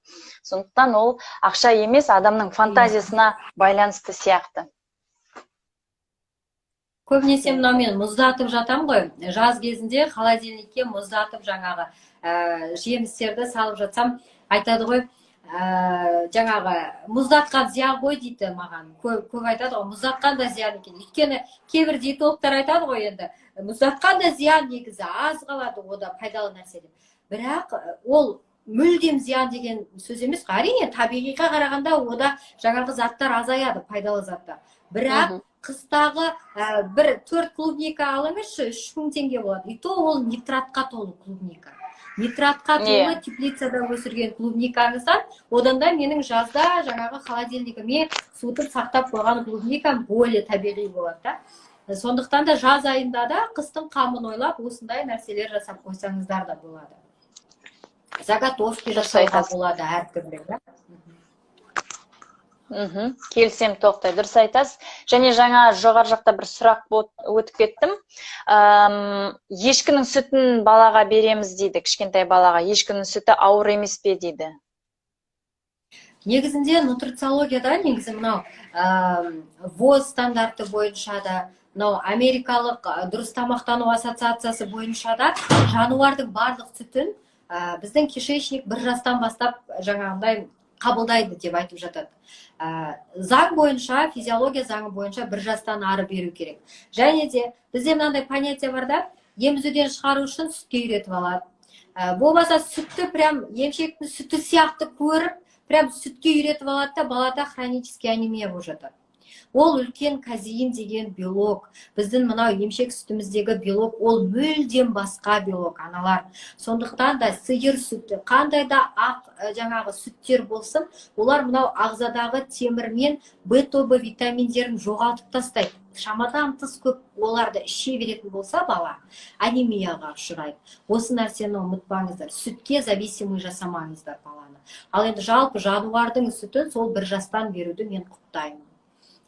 Speaker 1: Сондықтан ол ақша емес, адамның фантазиясына байланысты сияқты.
Speaker 2: Көбінесе мынау мен мұздатып жатам ғой. Жаз кезінде холодильникке мұздатып жаңағы жемістерді салып жатсам, айтады ғой, жаңағы мұздатқан зиян ғой дейді маған. Көп айтады ғой, мұздатқан да зиян екен. Өйткені кейбір диетологтар айтады ғой, енді мұздатқан да зиян, негізі аз қалады, ода пайдалы нәрсе деп. Бірақ ол мүлдем зиян деген сөз емес. Әрине, табиғиға қарағанда ода жаңағы заттар азаяды, пайдалы заттар. Бірақ қыстағы бір 4 клубника алыңызшы, 3000 теңге болады. И то ол нитратқа толы клубника. Нитратқа толы теплицада өсірген клубникаңыздан, одан да менің жазда жаңағы холодильнигіме суытып сақтап қойған клубникам более табиғи болады. Сондықтан да жаз айында да қыстың қамын ойлап, осындай нәрселер жасап қойсаңыздар да болады. Заготовки жасауға болады әртүрлі.
Speaker 1: Келсем, тоқтай, дұрыс айтасыз. Және жаңа жоғар жақта бір сұрақ өтіп кеттім. Ешкінің сүтін балаға береміз дейді, кішкентай балаға. Ешкінің сүті ауыр емес пе дейді.
Speaker 2: Негізінде нутрициологияда, негізі мынау ВОЗ стандарты бойынша да, мынау америкалық дұрыс тамақтану ассоциациясы бойынша да жануардың барлық сүтін біздің кишечник 1 жастан бастап жаңағындай қабылдайды деп айтып жатады. Заң бойынша, физиология заңы бойынша 1 жастан ары беру керек. Және де бізде мынандай понятие бар да, емізуден шығару үшін сүтке үйретіп алады. Болмаса сүтті прям емшектің сүті сияқты көріп, прям сүтке үйретіп алады да, балада хронический анемия болып жатады. Ол үлкен казеин деген белок. Біздің мынау емшек сүтіміздегі белок, ол мүлдем басқа белок, аналар. Сондықтан да сиыр сүті, қандай да ақ жаңағы сүттер болсын, олар мынау ағзадағы темір мен В тобы витаминдерін жоғалтып тастайды. Шамадан тыс көп оларды іше беретін болса бала, анемияға ұшырайды. Осы нәрсені ұмытпаңыздар. Сүтке зависимый жасамаңыздар баланы. Ал енді жалпы жануардың сүтін сол 1 жастан беруді мен құптаймын.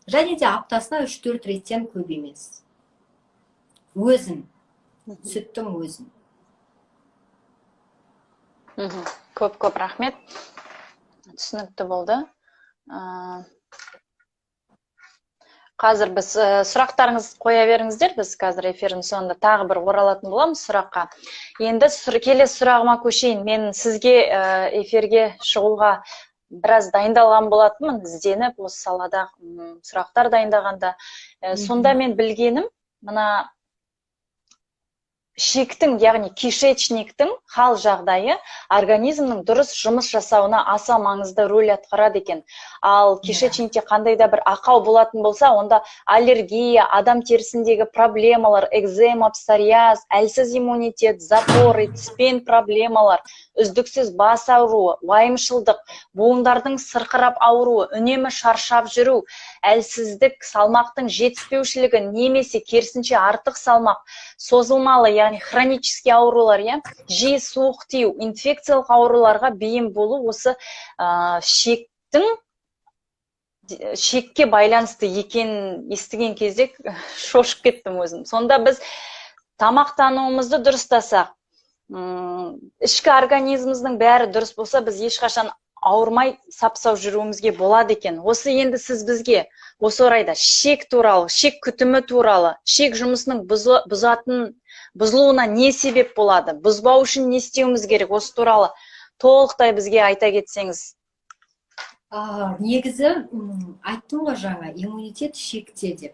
Speaker 2: Және де аптасына 3-4 реттен көп емес. Өзін, сүттің өзін.
Speaker 1: Көп рахмет. Түсінікті болды. Қазір біз сұрақтарыңыз қоя беріңіздер. Біз қазір эфирдің соңында тағы бір оралатын боламыз сұраққа. Енді келесі сұрағыма көшейін. Мен сізге эфирге шығуға біраз дайындалған болатынмын, ізденіп, осы салада сұрақтар дайындағанда. Сонда мен білгенім, мына шектің, яғни кишечниктің хал жағдайы организмнің дұрыс жұмыс жасауына аса маңызды рөл атқарады екен. Ал кишечникте қандай да бір ақау болатын болса, онда аллергия, адам терісіндегі проблемалар, экзема, псориаз, әлсіз иммунитет, запоры, тіспен проблемалар, үздіксіз бас ауруы, уайымшылдық, буындардың сырқырап ауруы, үнемі шаршап жүру, әлсіздік, салмақтың жетіспеушілігі, немесе керісінше артық салмақ, созылмалы, яғни хронический аурулар, жиі суық тию, инфекциялық ауруларға бейім болу, осы шекке байланысты екен естіген кезде шошып кеттім өзім. Сонда біз тамақтануымызды дұрыстасақ, ішкі организміміздің бәрі дұрыс болса, біз ешқашан ауырмай сапсау жүруімізге болады екен. Осы енді сіз бізге осы орайда шек туралы, шек күтімі туралы, шек жұмысының бұзылуына не себеп болады? Бұзбау үшін не істеуіміз керек? Осы туралы толықтай бізге айта кетсеңіз.
Speaker 2: Негізі айттым ғой жаңа, иммунитет шекте деп.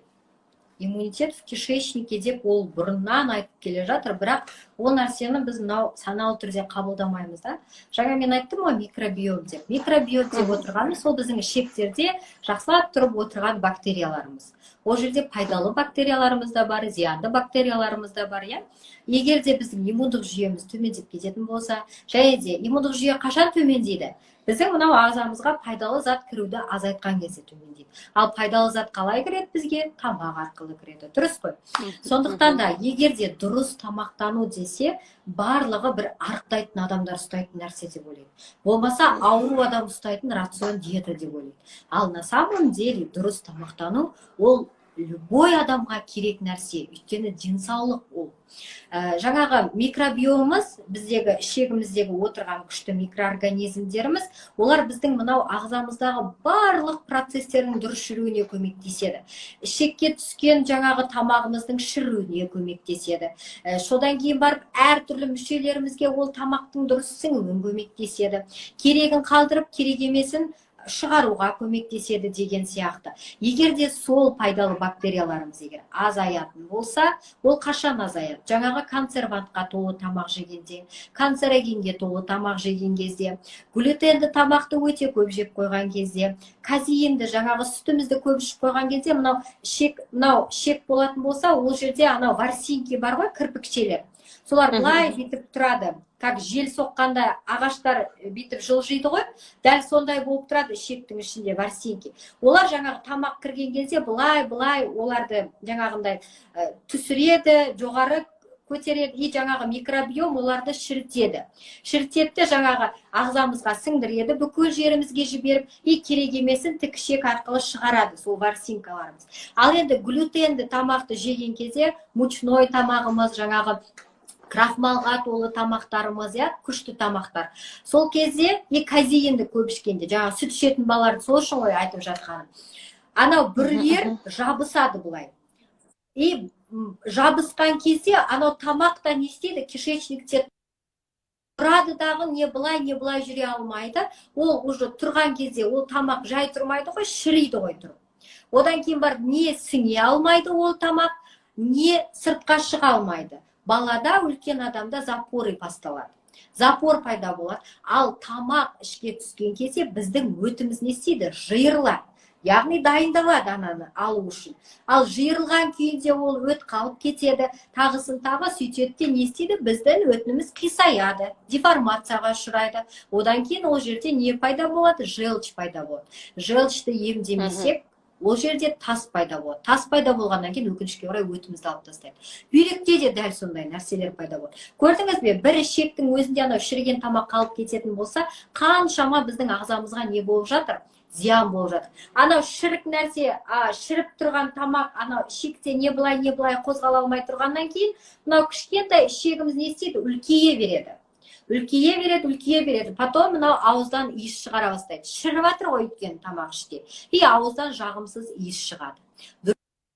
Speaker 2: Иммунитет в кишечнике деп ол бұрыннан айтып келе жатыр, бірақ ол нәрсені біз саналы түрде қабылдамаймыз да. Жаңа мен айттым ғой микробиом деп. Микробиом деп отырғанымыз сол біздің ішектерде жақсылап тұрып отырған бактерияларымыз. Ол жерде пайдалы бактерияларымыз да бар, зиянды бактерияларымыз да бар, Егер де біздің иммундық жүйеміз төмендеп кететін болса, және де иммундық жүйе қашан төмендейді? біздің мынау ағзамызға пайдалы зат кіруді азайтқан кезде төмендейді. Ал пайдалы зат қалай кіреді бізге? Тамақ арқылы кіреді. Дұрыс қой? Сондықтан да егер де дұрыс тамақтану десе, барлығы бір арықтайтын адамдар ұстайтын нәрсе деп ойлайды. Болмаса ауру адам ұстайтын рацион диета деп ойлайды. Ал на самом деле дұрыс тамақтану ол любой адамға керек нәрсе, өйткені денсаулық ол. Жаңағы микробиомымыз, біздегі ішегіміздегі отырған күшті микроорганизмдеріміз, олар біздің мынау ағзамыздағы барлық процестердің дұрыс жүруіне көмектеседі. Ішекке түскен жаңағы тамағымыздың шіруіне көмектеседі. Содан кейін барып әртүрлі мүшелерімізге ол тамақтың дұрыс сіңуіне көмектеседі. Керегін қалдырып, керек емесін шығаруға көмектеседі деген сияқты. Егер де сол пайдалы бактерияларымыз егер азаятын болса, ол қашан азаяды? Жаңағы консервантқа толы тамақ жегенде, канцерогенге толы тамақ жеген кезде, глютенді тамақты өте көп жеп қойған кезде, казеинді жаңағы сүтімізді көп ішіп қойған кезде, мынау шек болатын болса, ол жерде анау ворсинки бар ғой, кірпікшелер. Солар былай бүйтіп тұрады. Как жел соққанда ағаштар бүйтіп жылжиды ғой, дәл сондай болып тұрады ішектің ішінде ворсинки. Олар жаңағы тамақ кірген кезде былай оларды жаңағындай түсіреді, жоғары көтереді, и жаңағы микробиом оларды шірітеді. Шірітеді жаңағы ағзамызға сіңдіреді, бүкіл жерімізге жіберіп, и керек емесін тікішек арқылы шығарады сол ворсинкаларымыз. Ал енді глютенді тамақты жеген кезде мучной тамағымыз, жаңағы крахмалға толы тамақтарымыз, күшті тамақтар. Сол кезде казеинді көп ішкенде, жаңағы сүт ішетін балаларды сол үшін ғой айтып жатқаным. Анау бүрлер жабысады бұлай. И жабысқан кезде анау тамақта не істейді? Кишечникте тұрады дағы, не былай жүре алмайды. Ол уже тұрған кезде ол тамақ жай тұрмайды ғой, шіриді ғой тұрып. Одан кейін бар не сіңе алмайды ол тамақ, не сыртқа шыға алмайды. Балада, үлкен адамда запоры басталады. Запор пайда болады. Ал тамақ ішке түскен кезде біздің өтіміз не істейді? Жиырылады. Яғни дайындалады ананы алу үшін. Ал жиырылған күйінде ол өт қалып кетеді. Тағысын тағы сөйтеді, не істейді? Біздің өтіміз қисаяды, деформацияға ұшырайды. Одан кейін ол жерде не пайда болады? Желчь пайда болады. Желчьті емдемесек, ол жерде тас пайда болады. Тас пайда болғаннан кейін өкінішке орай өтімізді алып тастайды. Бүйректе де дәл сондай нәрселер пайда болады. Көрдіңіз бе, бір ішектің өзінде анау шіріген тамақ қалып кететін болса, қаншама біздің ағзамызға не болып жатыр? Зиян болып жатыр. Анау шірік нәрсе, шіріп тұрған тамақ, анау ішекте не былай қозғала алмай тұрғаннан кейін, мынау кішкентай ішегіміз не істейді? Үлкейе береді. Потом мынау ауыздан иіс шығара бастайды. Шіріп жатыр ғой өткен тамақ іште. И ауыздан жағымсыз иіс шығады.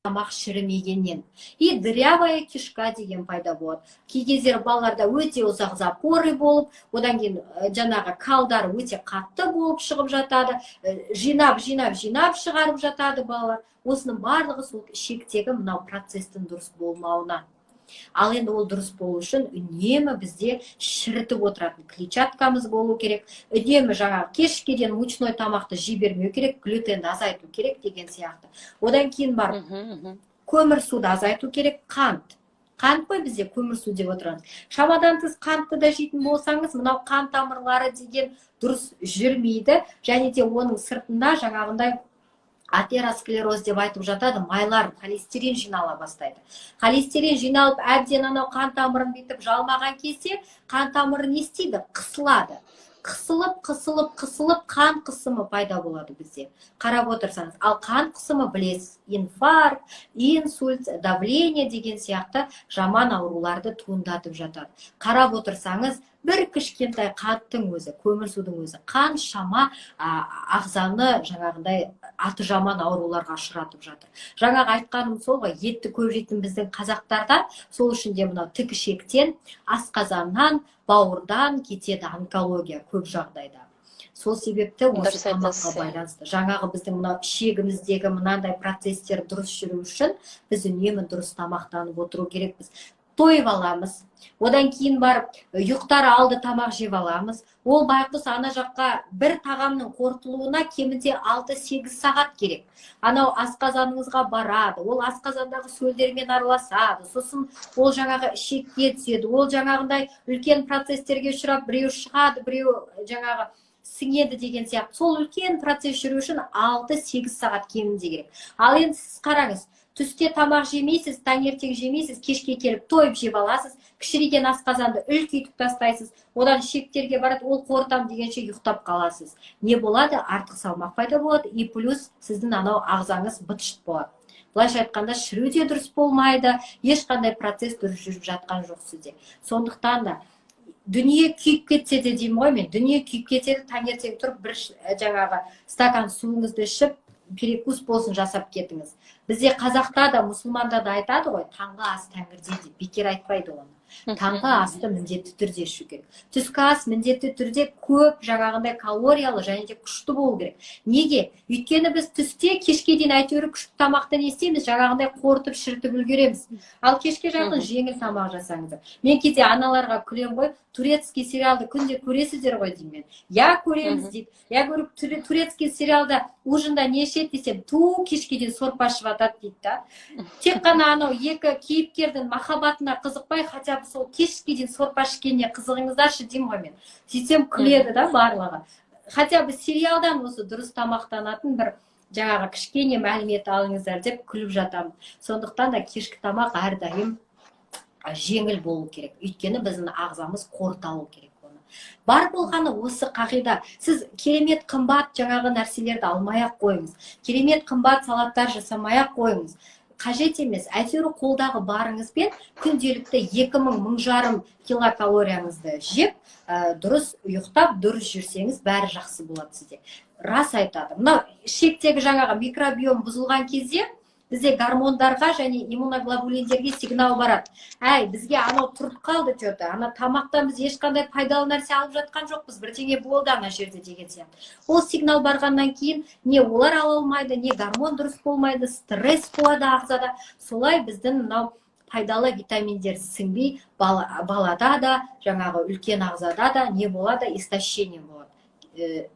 Speaker 2: Тамақ шірімегеннен. И дырявая кишка деген пайда болады. Кей кездері балаларда өте ұзақ запоры болып, одан кейін жаңағы қалдары өте қатты болып шығып жатады. Жинап шығарып жатады балалар. Осының барлығы сол ішектегі мынау процестің дұрыс болмауына. Ал енді ол дұрыс болу үшін үнемі бізде шірітіп отыратын клетчаткамыз болу керек. Үнемі жаңағы кешке дейін мучной тамақты жей керек, глютенді азайту керек деген сияқты. Одан кейін бар көмір суды азайту керек, қант қой бізде көмір су деп отырамыз. Шамадан тыс қантты да жейтін болсаңыз, мынау қан тамырлары деген дұрыс жүрмейді, және де оның сыртында жаңағындай атеросклероз деп айтып жатады, майлар, холестерин жинала бастайды. Холестерин жиналып, әбден анау қан тамырын бітіп жалмаған кезде, қан тамыры не істейді? Қысылады. Қысылып, қан қысымы пайда болады бізде. Қарап отырсаңыз, ал қан қысымы білесіз, инфаркт, инсульт, давление деген сияқты жаман ауруларды туындатып жатады. Қарап отырсаңыз, бір кішкентай қанттың өзі, көмір судың өзі қаншама ағзаны жаңағындай аты жаман ауруларға ұшыратып жатыр. Жаңағы айтқаным сол ғой, етті көп жейтін біздің қазақтарда сол үшін де мынау тікішектен, асқазаннан, бауырдан кетеді онкология көп жағдайда. Сол себепті осы тамаққа байланысты. Жаңағы біздің мынау ішегіміздегі мынандай процестер дұрыс жүру үшін біз үнемі дұрыс тамақтанып отыру керекпіз. Тойып аламыз, одан кейін барып ұйықтар алды тамақ жеп аламыз. Ол байқұс ана жаққа бір тағамның қорытылуына кемінде 6-8 сағат керек. Анау асқазаныңызға барады, ол асқазандағы сөлдермен араласады, сосын ол жаңағы ішекке түседі, ол жаңағындай үлкен процестерге ұшырап, біреу шығады, біреу жаңағы сіңеді деген сияқты. Сол үлкен процесс жүру үшін 6-8 сағат кемінде керек. Ал енді сіз қараңыз, түсте тамақ жемейсіз, таңертең жемейсіз, кешке келіп тойып жеп аласыз, кішірейген асқазанды үлкейтіп тастайсыз, одан шектерге барады, ол қортам дегенше ұйықтап қаласыз. Не болады? Артық салмақ пайда болады, и плюс сіздің анау ағзаңыз быт-шыт болады. Былайша айтқанда шіру де дұрыс болмайды, ешқандай процесс дұрыс жүріп жатқан жоқ сізде. Сондықтан да дүние күйіп кетсе де деймін ғой мен, дүние күйіп кетсе де таңертең тұрып бір жаңағы стакан суыңызды ішіп, перекус болсын жасап кетіңіз. Бізде қазақта да, мұсылманда да айтады ғой, таңғы ас тәңірде деп, бекер айтпайды оны. Таңғы асты міндетті түрде ішу керек. Түскі ас міндетті түрде көп жаңағындай калориялы және де күшті болу керек. Неге? Өйткені біз түсте кешке дейін әйтеуір күшті тамақты не істейміз, жаңағындай қорытып шірітіп үлгереміз. Ал кешке жақын жеңіл тамақ жасаңыздар. Мен кейде аналарға күлем ғой, турецкий сериалды күнде көресіздер ғой деймін мен. Я көреміз дейді. Я говорю, турецкий сериалда ужинда не ішеді десем, кешке дейін сорпа ішіп жатады дейді да. Тек қана анау екі кейіпкердің махаббатына қызықпай, хотя бы сол кешке дейін сорпа ішкеніне қызығыңыздаршы деймін ғой мен. Сөйтсем күледі да барлығы. Хотя бы сериалдан осы дұрыс тамақтанатын бір жаңағы кішкене мәлімет алыңыздар деп күліп жатамын. Сондықтан да кешкі тамақ әрдайым жеңіл болу керек. Өйткені біздің ағзамыз қорыталу керек оны. Бар болғаны осы қағида. Сіз керемет қымбат жаңағы нәрселерді алмай-ақ қойыңыз. Керемет қымбат салаттар жасамай-ақ қойыңыз. Қажет емес. Әйтеуір қолдағы барыңызбен күнделікті 2000-1500 килокалорияңызды жеп, дұрыс ұйықтап, дұрыс жүрсеңіз, бәрі жақсы болады сізде. Рас айтады. Мынау ішектегі жаңағы микробиом бұзылған кезде бізде гормондарға және иммуноглобулиндерге сигнал барады. Әй, бізге анау тұрып қалды что-то, ана тамақтан біз ешқандай пайдалы нәрсе алып жатқан жоқпыз, бірдеңе болды ана жерде деген сияқты. Ол сигнал барғаннан кейін не олар ала алмайды, не гормон дұрыс болмайды, стресс болады ағзада. Солай біздің мынау пайдалы витаминдер сіңбей, балада да, жаңағы үлкен ағзада да не болады, истощение болады.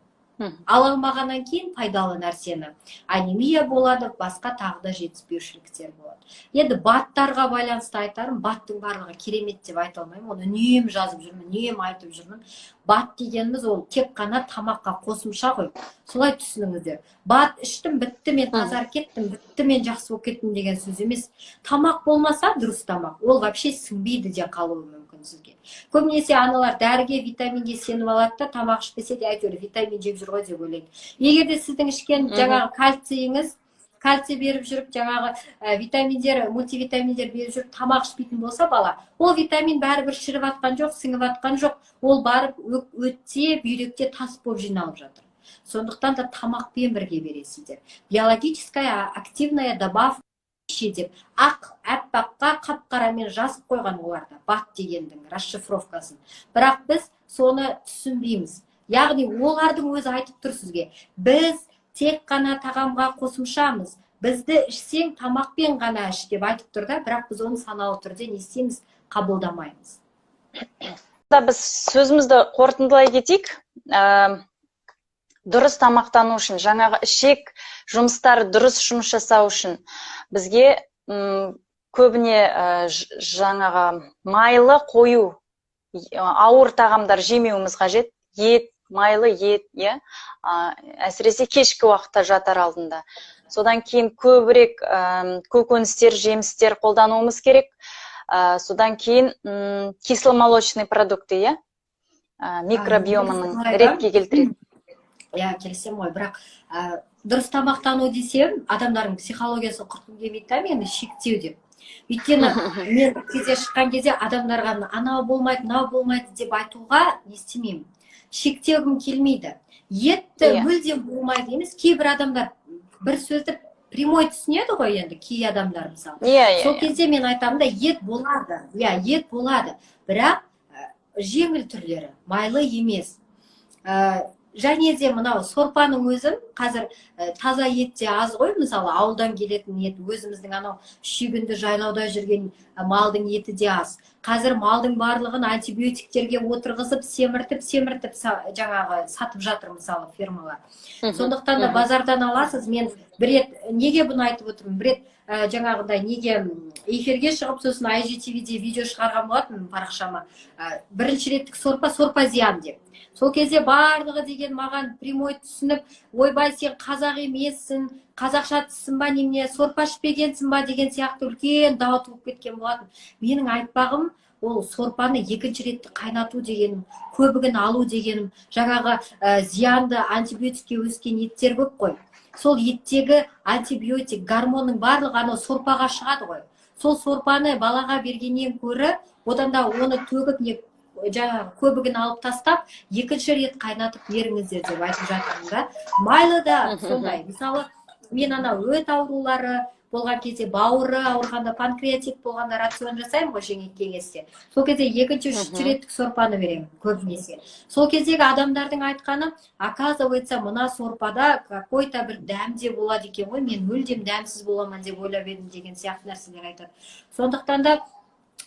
Speaker 2: Ала алмағаннан кейін пайдалы нәрсені анемия болады, басқа тағы да жетіспеушіліктер болады. Енді баттарға байланысты айтарым, баттың барлығы керемет деп айта алмаймын. Оны үнемі жазып жүрмін, үнемі айтып жүрмін. Бат дегеніміз ол тек қана тамаққа қосымша ғой. Солай түсініңіздер. Бат іштім, бітті, мен тазарып кеттім, бітті, мен жақсы болып кеттім деген сөз емес. Тамақ болмаса, дұрыс тамақ, ол вообще сіңбейді де қалуы мүмкін сізге. Көбінесе аналар дәріге, витаминге сеніп алады да, тамақ ішпесе де әйтеуір витамин жеп жүр ғой деп ойлайды. Егер де сіздің ішкен жаңағы кальцийіңіз, кальций беріп жүріп, жаңағы витаминдер, мультивитаминдер беріп жүріп, тамақ ішпейтін болса бала, ол витамин бәрібір шіріп атқан жоқ, сіңіп атқан жоқ, ол барып өтсе, бүйректе тас болып жиналып жатыр. Сондықтан да тамақпен бірге бересіздер. Биологическая активная добавка деп әппаққа қап-қарамен жазып қойған оларда, бат дегендің расшифровкасын. Бірақ біз соны түсінбейміз. Яғни олардың өзі айтып тұр сізге, біз тек қана тағамға қосымшамыз. Бізді ішсең тамақпен ғана іш деп айтып тұр да, бірақ біз оны саналы түрде не істейміз, қабылдамаймыз.
Speaker 1: Біз сөзімізді қорытындылай кетейік. Дұрыс тамақтану үшін, жаңағы ішек жұмыстары дұрыс жұмыс жасау үшін бізге көбіне жаңағы майлы қою, ауыр тағамдар жемеуіміз қажет. Ет, майлы ет, әсіресе кешкі уақытта жатар алдында. Содан кейін көбірек көкөністер, жемістер қолдануымыз керек. Содан кейін кисломолочный продукты, микробиомының ретке келтіреді.
Speaker 2: Келісем ғой, бірақ дұрыс тамақтану десем, адамдардың психологиясын құртқым келмейді да, мені шектеу деп. Өйткені мен кезде шыққан кезде адамдарға анау болмайды, мынау болмайды деп айтуға не істемеймін. Шектеуім келмейді. Етті мүлдем болмайды емес, кейбір адамдар бір сөзді прямой түсінеді ғой енді, кей адамдар мысалы. Сол кезде мен айтамын да, ет болады. Ет болады. Бірақ жеңіл түрлері, майлы емес. Және де мынау сорпаның өзін, қазір таза етте аз ғой, мысалы ауылдан келетін ет, өзіміздің анау шүйгінді жайлауда жүрген малдың еті де аз. Қазір малдың барлығын антибиотиктерге отырғызып, семіртіп жаңағы сатып жатыр мысалы фермалар. Сондықтан да базардан аласыз. Мен бір рет, неге бұны айтып отырмын, бір рет жаңағыдай неге эфирге шығып сосын IGTV-де видео шығарған болатынмын парақшама. Бірінші реттік сорпа зиян деп. Сол кезде барлығы деген маған прямой түсініп, ойбай сен қазақ емессің, қазақша түсінба немене, сорпа ішпегенсің ба деген сияқты үлкен дау туып кеткен болатын. Менің айтпағым ол сорпаны екінші ретті қайнату дегенім, көбігін алу дегенім, жаңағы зиянды антибиотикке өскен еттер көп қой. Сол еттегі антибиотик, гормонның барлығы анау сорпаға шығады ғой. Сол сорпаны балаға бергеннен көрі, одан да оны төгіп жаңағы көбігін алып тастап, екінші рет қайнатып беріңіздер деп айтып жатырмын да. Майлы да сондай. Мысалы, мен ана өт аурулары болған кезде, бауыры ауырғанда, панкреатит болғанда рацион жасаймын ғой жеңіл кеңесте. Сол кезде екінші, үшінші реттік сорпаны беремін көбінесе. Сол кездегі адамдардың айтқаны, оказывается, мына сорпада какой-то бір дәмде болады екен ғой, мен мүлдем дәмсіз боламын деп ойлап едім деген сияқты нәрселер айтады. Сондықтан да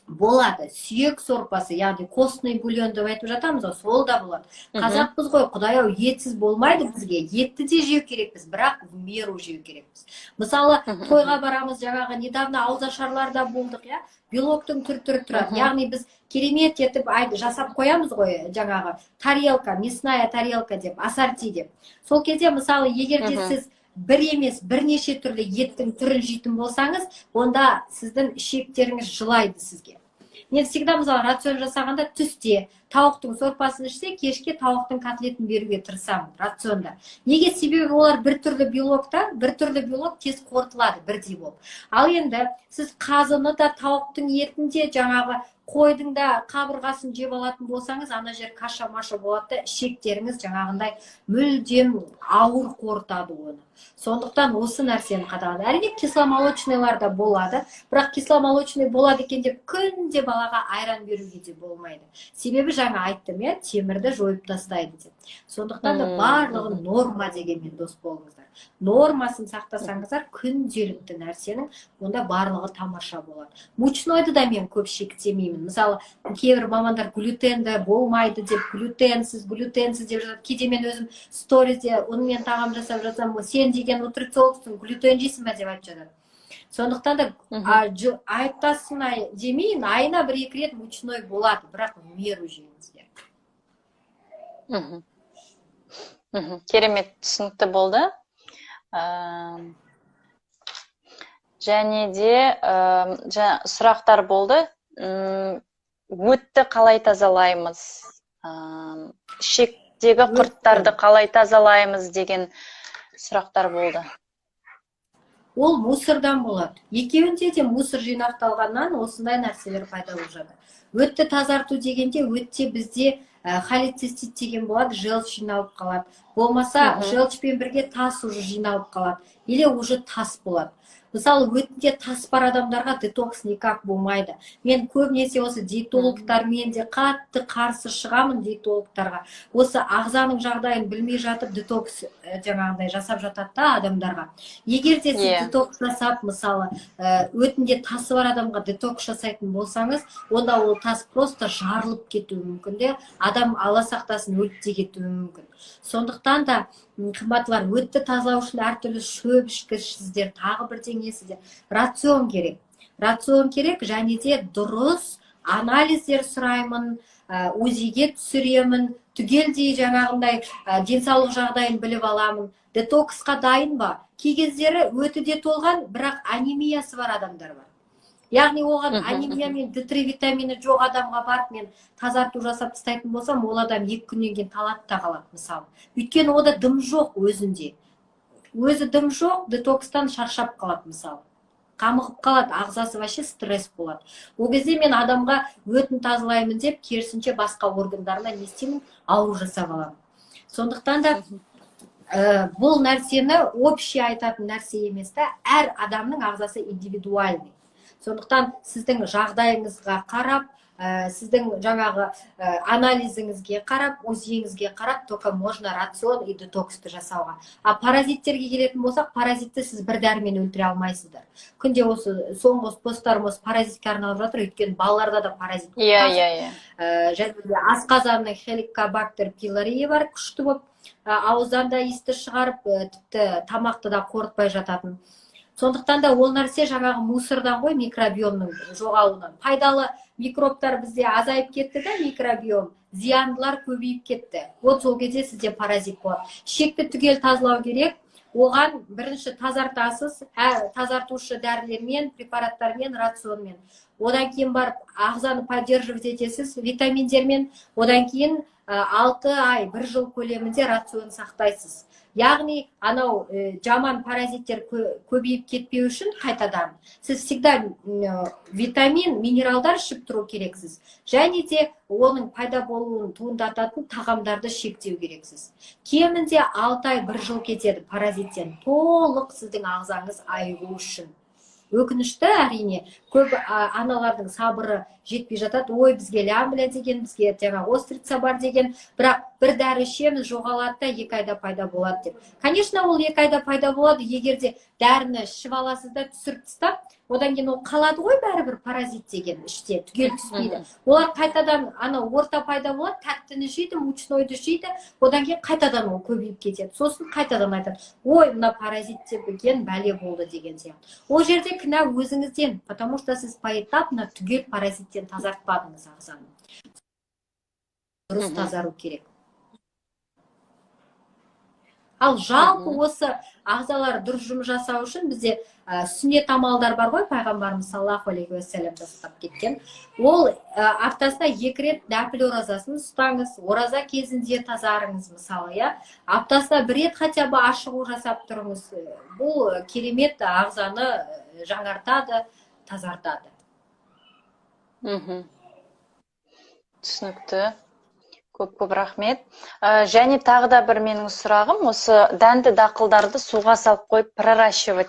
Speaker 2: болады. Сүйек сорпасы, яғни костный бульон деп айтып жатамыз ғой, сол да болады. Қазақпыз ғой, Құдай-ау, етсіз болмайды бізге. Етті де жеу керекпіз, бірақ в меру жеу керекпіз. Мысалы, тойға барамыз, жаңағы недавно ауызашарларда болдық, я, белоктың түр-түрі тұрады. Яғни біз керемет етіп жасап қоямыз ғой, жаңағы тарелка, мясная тарелка деп, ассорти деп. Сол кезде, мысалы, егер де сіз бір емес, бірнеше түрлі еттің түрін жейтін болсаңыз, онда сіздің ішектеріңіз жылайды сізге. Мен всегда, мысалы, рацион жасағанда түсте тауықтың сорпасын ішсе, кешке тауықтың котлетін беруге тырысамын рационда. Неге? Себебі олар бір түрлі белок тез қорытылады бірдей болып. Ал енді сіз қазыны да тауықтың етінде жаңағы қойдың да қабырғасын жеп алатын болсаңыз, ана жер каша-маша болады да, ішектеріңіз жаңағындай мүлдем ауыр қорытады оны. Сондықтан осы нәрсені қадағалайды. Әрине кисломолочныйлар да болады, бірақ кисломолочный болады екен деп күнде балаға айран беруге де болмайды. Себебі жаңа айттым, темірді жойып тастайды деп. Сондықтан да барлығын норма дегенмен дос болыңыздар. Нормасын сақтасаңыздар, күнделікті нәрсенің онда барлығы тамаша болады. Мучнойды да мен көп шектемеймін. Мысалы, кейбір мамандар глютенді болмайды деп, глютенсіз деп жатады. Кейде мен өзім сторизде онымен тағам жасап жатсам, сен деген нутрициологсың, глютен жейсің бе деп айтып жатады. Сондықтан да айыптасын демейін, айына 1-2 рет мучной болады, бірақ меру жеңіздер.
Speaker 1: Керемет, түсінікті болды. Және де сұрақтар болды. Өтті қалай тазалаймыз? Ішектегі құрттарды қалай тазалаймыз деген сұрақтар болды.
Speaker 2: Ол мусордан болады. Екеуінде де мусор жинақталғаннан осындай нәрселер пайда болып жатыр. Өтті тазарту дегенде, өтте бізде холецистит деген болады, желчь жиналып қалады. Болмаса, желчьпен бірге тас уже жиналып қалады. Или уже тас болады. Мысалы, өтінде тас бар адамдарға детокс никак болмайды. Мен көбінесе осы диетологтармен де қатты қарсы шығамын диетологтарға. Осы ағзаның жағдайын білмей жатып детокс жаңағындай жасап жатады да адамдарға. Егер де сіз детокс жасап, мысалы, өтінде тасы бар адамға детокс жасайтын болсаңыз, онда ол тас просто жарылып кетуі мүмкін де, адам ала сақтасын өліп те кетуі мүмкін. Сондықтан да қымбаттылар, өтті тазалау үшін әртүрлі шөп ішкізсіздер, тағы бірдеңесіздер. Рацион керек. Рацион керек, және де дұрыс анализдер сұраймын, УЗИге түсіремін, түгелдей жаңағындай денсаулық жағдайын біліп аламын. Детоксқа дайын ба? Кей кездері өтіде толған, бірақ анемиясы бар адамдар бар. Яғни оған анемия мен D3 витамині жоқ адамға барып мен тазарту жасап тастайтын болсам, ол адам 2 күннен кейін талатта қалады, мысалы. Өйткені ода дым жоқ өзінде. Өзі дым жоқ, детокстан шаршап қалады, мысалы. Қамығып қалады, ағзасы вообще стресс болады. Ол кезде мен адамға өтін тазалаймын деп, керісінше басқа органдарына не істеймін, ауру жасап аламын. Сондықтан да бұл нәрсені общий айтатын нәрсе емес та, әр адамның ағзасы индивидуальный. Сондықтан сіздің жағдайыңызға қарап, сіздің жаңағы анализіңізге қарап, УЗИіңізге қарап, только можно рацион и детоксты жасауға. А паразиттерге келетін болсақ, паразитті сіз бір дәрімен өлтіре алмайсыздар. Күнде осы соңғы посттарымыз паразитке арналып жатыр, өйткені балаларда да паразит. Және асқазанның хеликобактер пилори бар, күшті болып, ауыздан да иісті шығарып, тіпті тамақты да қорытпай жататын. Сондықтан да ол нәрсе жаңағы мусордан ғой, микробиомның жоғалуынан. Пайдалы микробтар бізде азайып кетті да, микробиом, зияндылар көбейіп кетті. Вот сол кезде сізде паразит болады. Ішекті түгел тазалау керек. Оған бірінші тазартасыз, тазартушы дәрілермен, препараттармен, рационмен. Одан кейін барып ағзаны поддерживать етесіз витаминдермен, одан кейін 6 ай, 1 жыл көлемінде рацион сақтайсыз. Яғни, анау жаман паразиттер көбейіп кетпеу үшін қайтадан сіз всегда витамин, минералдар ішіп тұру керексіз. Және де оның пайда болуын туындататын тағамдарды шектеу керексіз. Кемінде 6 ай, 1 жыл кетеді паразиттен толық сіздің ағзаңыз айығу үшін. Өкінішті әрине, көп аналардың сабыры жетпей жатады. Ой, бізге лямбля деген, бізге острица бар деген, бірақ бір дәрі ішеміз, жоғалады да 2 айда пайда болады деп. Конечно, ол 2 айда пайда болады, егерде дәріні ішіп аласыз да түсіріп тастап, одан кейін ол қалады ғой бәрібір паразит деген іште, түгел түспейді. Олар қайтадан орта пайда болады, тәттіні жейді, мучнойды жейді, одан кейін қайтадан ол көбейіп кетеді. Сосын қайтадан айтады, ой, мына паразит деп екен, бәле болды деген сияқты. Ол жерде кінә өзіңізден, потому что сіз поэтапно түгел паразиттен тазартпадыңыз ағзаны. Дұрыс тазару керек. Ал жалпы осы ағзалар дұрыс жұмыс жасау үшін бізде сүннет амалдар бар ғой, пайғамбарымыз саллаллаху алейхи уассалам жасап кеткен. Ол аптасына 2 рет нәпіл оразасын ұстаңыз, ораза кезінде тазарыңыз мысалы, я. Аптасына 1 рет хотя бы ашығу жасап тұрыңыз. Бұл керемет ағзаны жаңартады, тазартады.
Speaker 1: Түсінікті. Көп рахмет. Және тағы да бір менің сұрағым, осы дәнді дақылдарды суға салып қойып проращивать,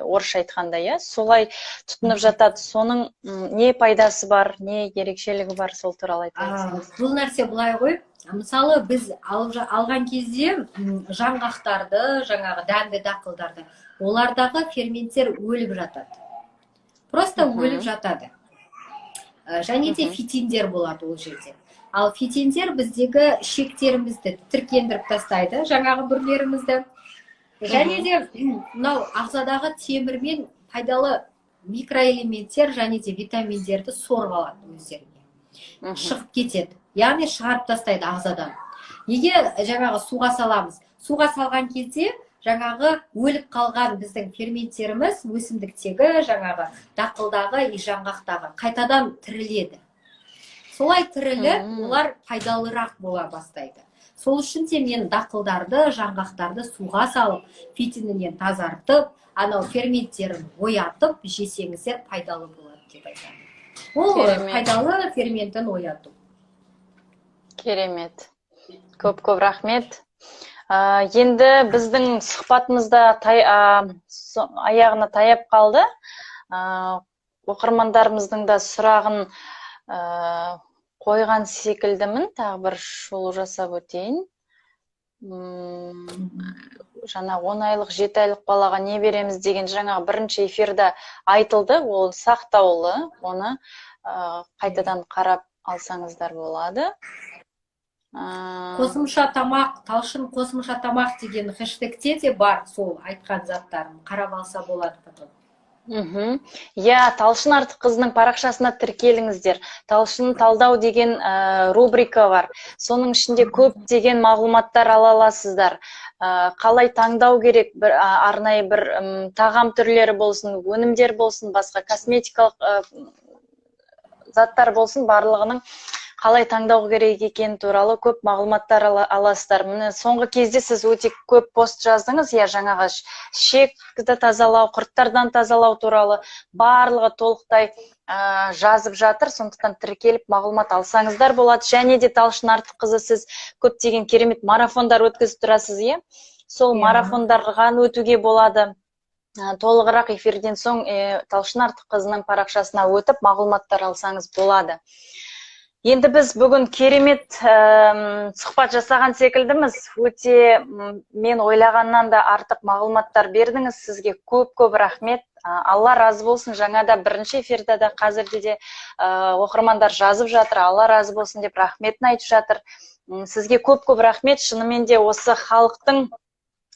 Speaker 1: орысша айтқанда, я, солай тұтынып жатады. Соның не пайдасы бар, не ерекшелігі бар, сол туралы айтыңыз.
Speaker 2: Бұл нәрсе былай ғой. Мысалы, біз алған кезде жаңғақтарды, жаңағы дәнді дақылдарды, олардағы ферменттер өліп жатады. Просто өліп жатады. Және де фитиндер болады ол жерде. Ал фитиндер біздегі ішектерімізді тіркендіріп тастайды, жаңағы бүрлерімізді. Және де мынау ағзадағы темір мен пайдалы микроэлементтер және де витаминдерді сорып алады өздеріне. Шығып кетеді. Яғни шығарып тастайды ағзадан. Неге жаңағы суға саламыз? Суға салған кезде жаңағы өліп қалған біздің ферменттеріміз өсімдіктегі, жаңағы дақылдағы, жаңғақтағы қайтадан тіріледі. Солай тіріліп, олар пайдалырақ бола бастайды. Сол үшін де мен дақылдарды, жаңғақтарды суға салып, фитинінен тазартып, анау ферменттерін оятып, жесеңіздер пайдалы болады деп айтамын. Ол пайдалы ферменттін ояту.
Speaker 1: Керемет. Көп рахмет. Енді біздің сұхбатымызда аяғына таяп қалды. Оқырмандарымыздың да сұрағын қойған секілдімін, тағы бір шолу жасап өтейін. Жаңа 10 айлық, 7 айлық балаға не береміз деген жаңағы бірінші эфирда айтылды, ол сақтаулы, оны қайтадан қарап алсаңыздар болады.
Speaker 2: Қосымша тамақ, талшын қосымша тамақ деген хэштегте де бар сол айтқан заттарын, қарап алса болады потом.
Speaker 1: Талшын Артыққызының парақшасына тіркеліңіздер. Талшын талдау деген рубрика бар. Соның ішінде көп деген мағлұматтар ала аласыздар. Қалай таңдау керек, арнайы бір тағам түрлері болсын, өнімдер болсын, басқа косметикалық заттар болсын, барлығының қалай таңдау керек екен туралы көп мағлұматтар аласыздар. Міне соңғы кезде сіз өте көп пост жаздыңыз, жаңағы ішекті тазалау, құрттардан тазалау туралы барлығы толықтай жазып жатыр. Сондықтан тіркеліп мағлұмат алсаңыздар болады. Және де Талшын Артыққызы, сіз көптеген керемет марафондар өткізіп тұрасыз, сол марафондарға өтуге болады. Толығырақ эфирден соң Талшын Артыққызының парақшасына өтіп мағлұматтар алсаңыз болады. Енді біз бүгін керемет сұхбат жасаған секілдіміз. Өте мен ойлағаннан да артық мағлұматтар бердіңіз. Сізге көп рахмет. Алла разы болсын. Жаңада бірінші эфирде де, қазірде де оқырмандар жазып жатыр. Алла разы болсын деп рахметін айтып жатыр. Сізге көп рахмет. Шынымен де осы халықтың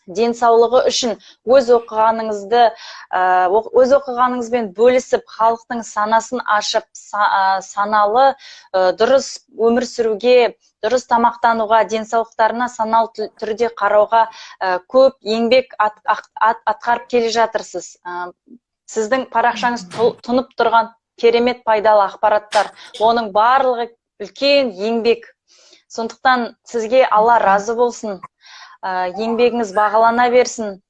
Speaker 1: денсаулығы үшін өз оқығаныңызбен бөлісіп, халықтың санасын ашып, саналы, дұрыс өмір сүруге, дұрыс тамақтануға, денсаулықтарына саналы түрде қарауға көп еңбек атқарып келе жатырсыз. Сіздің парақшаңыз тұнып тұрған керемет пайдалы ақпараттар, оның барлығы үлкен еңбек. Сондықтан сізге Алла разы болсын. Еңбегіңіз бағалана берсін.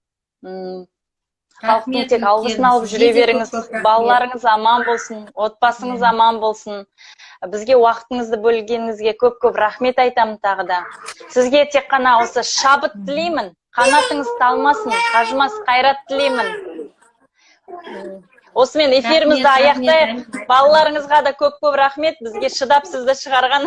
Speaker 1: Халықтың тек алғысын алып жүре беріңіз. Балаларыңыз аман болсын, отбасыңыз аман болсын. Бізге уақытыңызды бөлгеніңізге көп рахмет айтамын тағы да. Сізге тек қана осы шабыт тілеймін. Қанатыңыз талмасын, қажымас қайрат тілеймін. Осымен эфирімізді аяқтайық. Балаларыңызға да көп рахмет. Бізге шыдап сізді шығарған.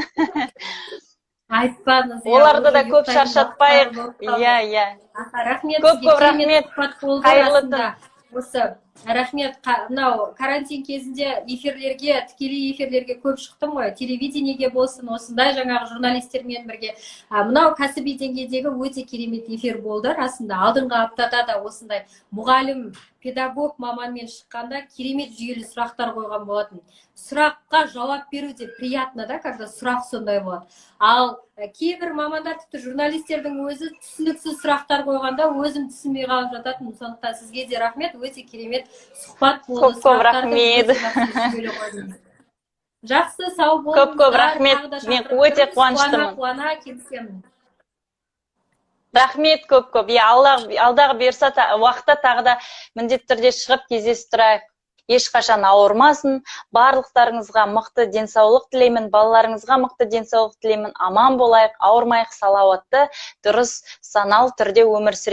Speaker 2: Айтпаңыз.
Speaker 1: Оларды да көп шаршатпайық. Иә.
Speaker 2: Рахмет.
Speaker 1: Көп рахмет.
Speaker 2: Қайырлы түн. Осы рахмет. Мынау карантин кезінде тікелей эфирлерге көп шықтым ғой. Телевидениеге болсын, осындай жаңағы журналистермен бірге. Мынау кәсіби деңгейдегі өте керемет эфир болды. Расында алдыңғы аптада да осындай мұғалім, педагог маманмен шыққанда керемет жүйелі сұрақтар қойған болатын. Сұраққа жауап беру де приятно, да, когда сұрақ сондай болады. Ал кейбір мамандар, тіпті журналистердің өзі түсініксіз сұрақтар қойғанда өзім түсінбей қалып жататын. Сондықтан сізге де рахмет, өте керемет сұхбат болды.
Speaker 1: Көп рахмет.
Speaker 2: Жақсы, сау болыңыздар.
Speaker 1: Көп рахмет. Мен өте қуаныштымын.
Speaker 2: Қуана келісемін.
Speaker 1: Рахмет көп. Алдағы берса уақытта тағы да міндетті түрде шығып кездесіп тұрайық. Ешқашан ауырмасын. Барлықтарыңызға мықты денсаулық тілеймін. Балаларыңызға мықты денсаулық тілеймін. Аман болайық, ауырмайық, салауатты, дұрыс, саналы түрде өмір сүрейік.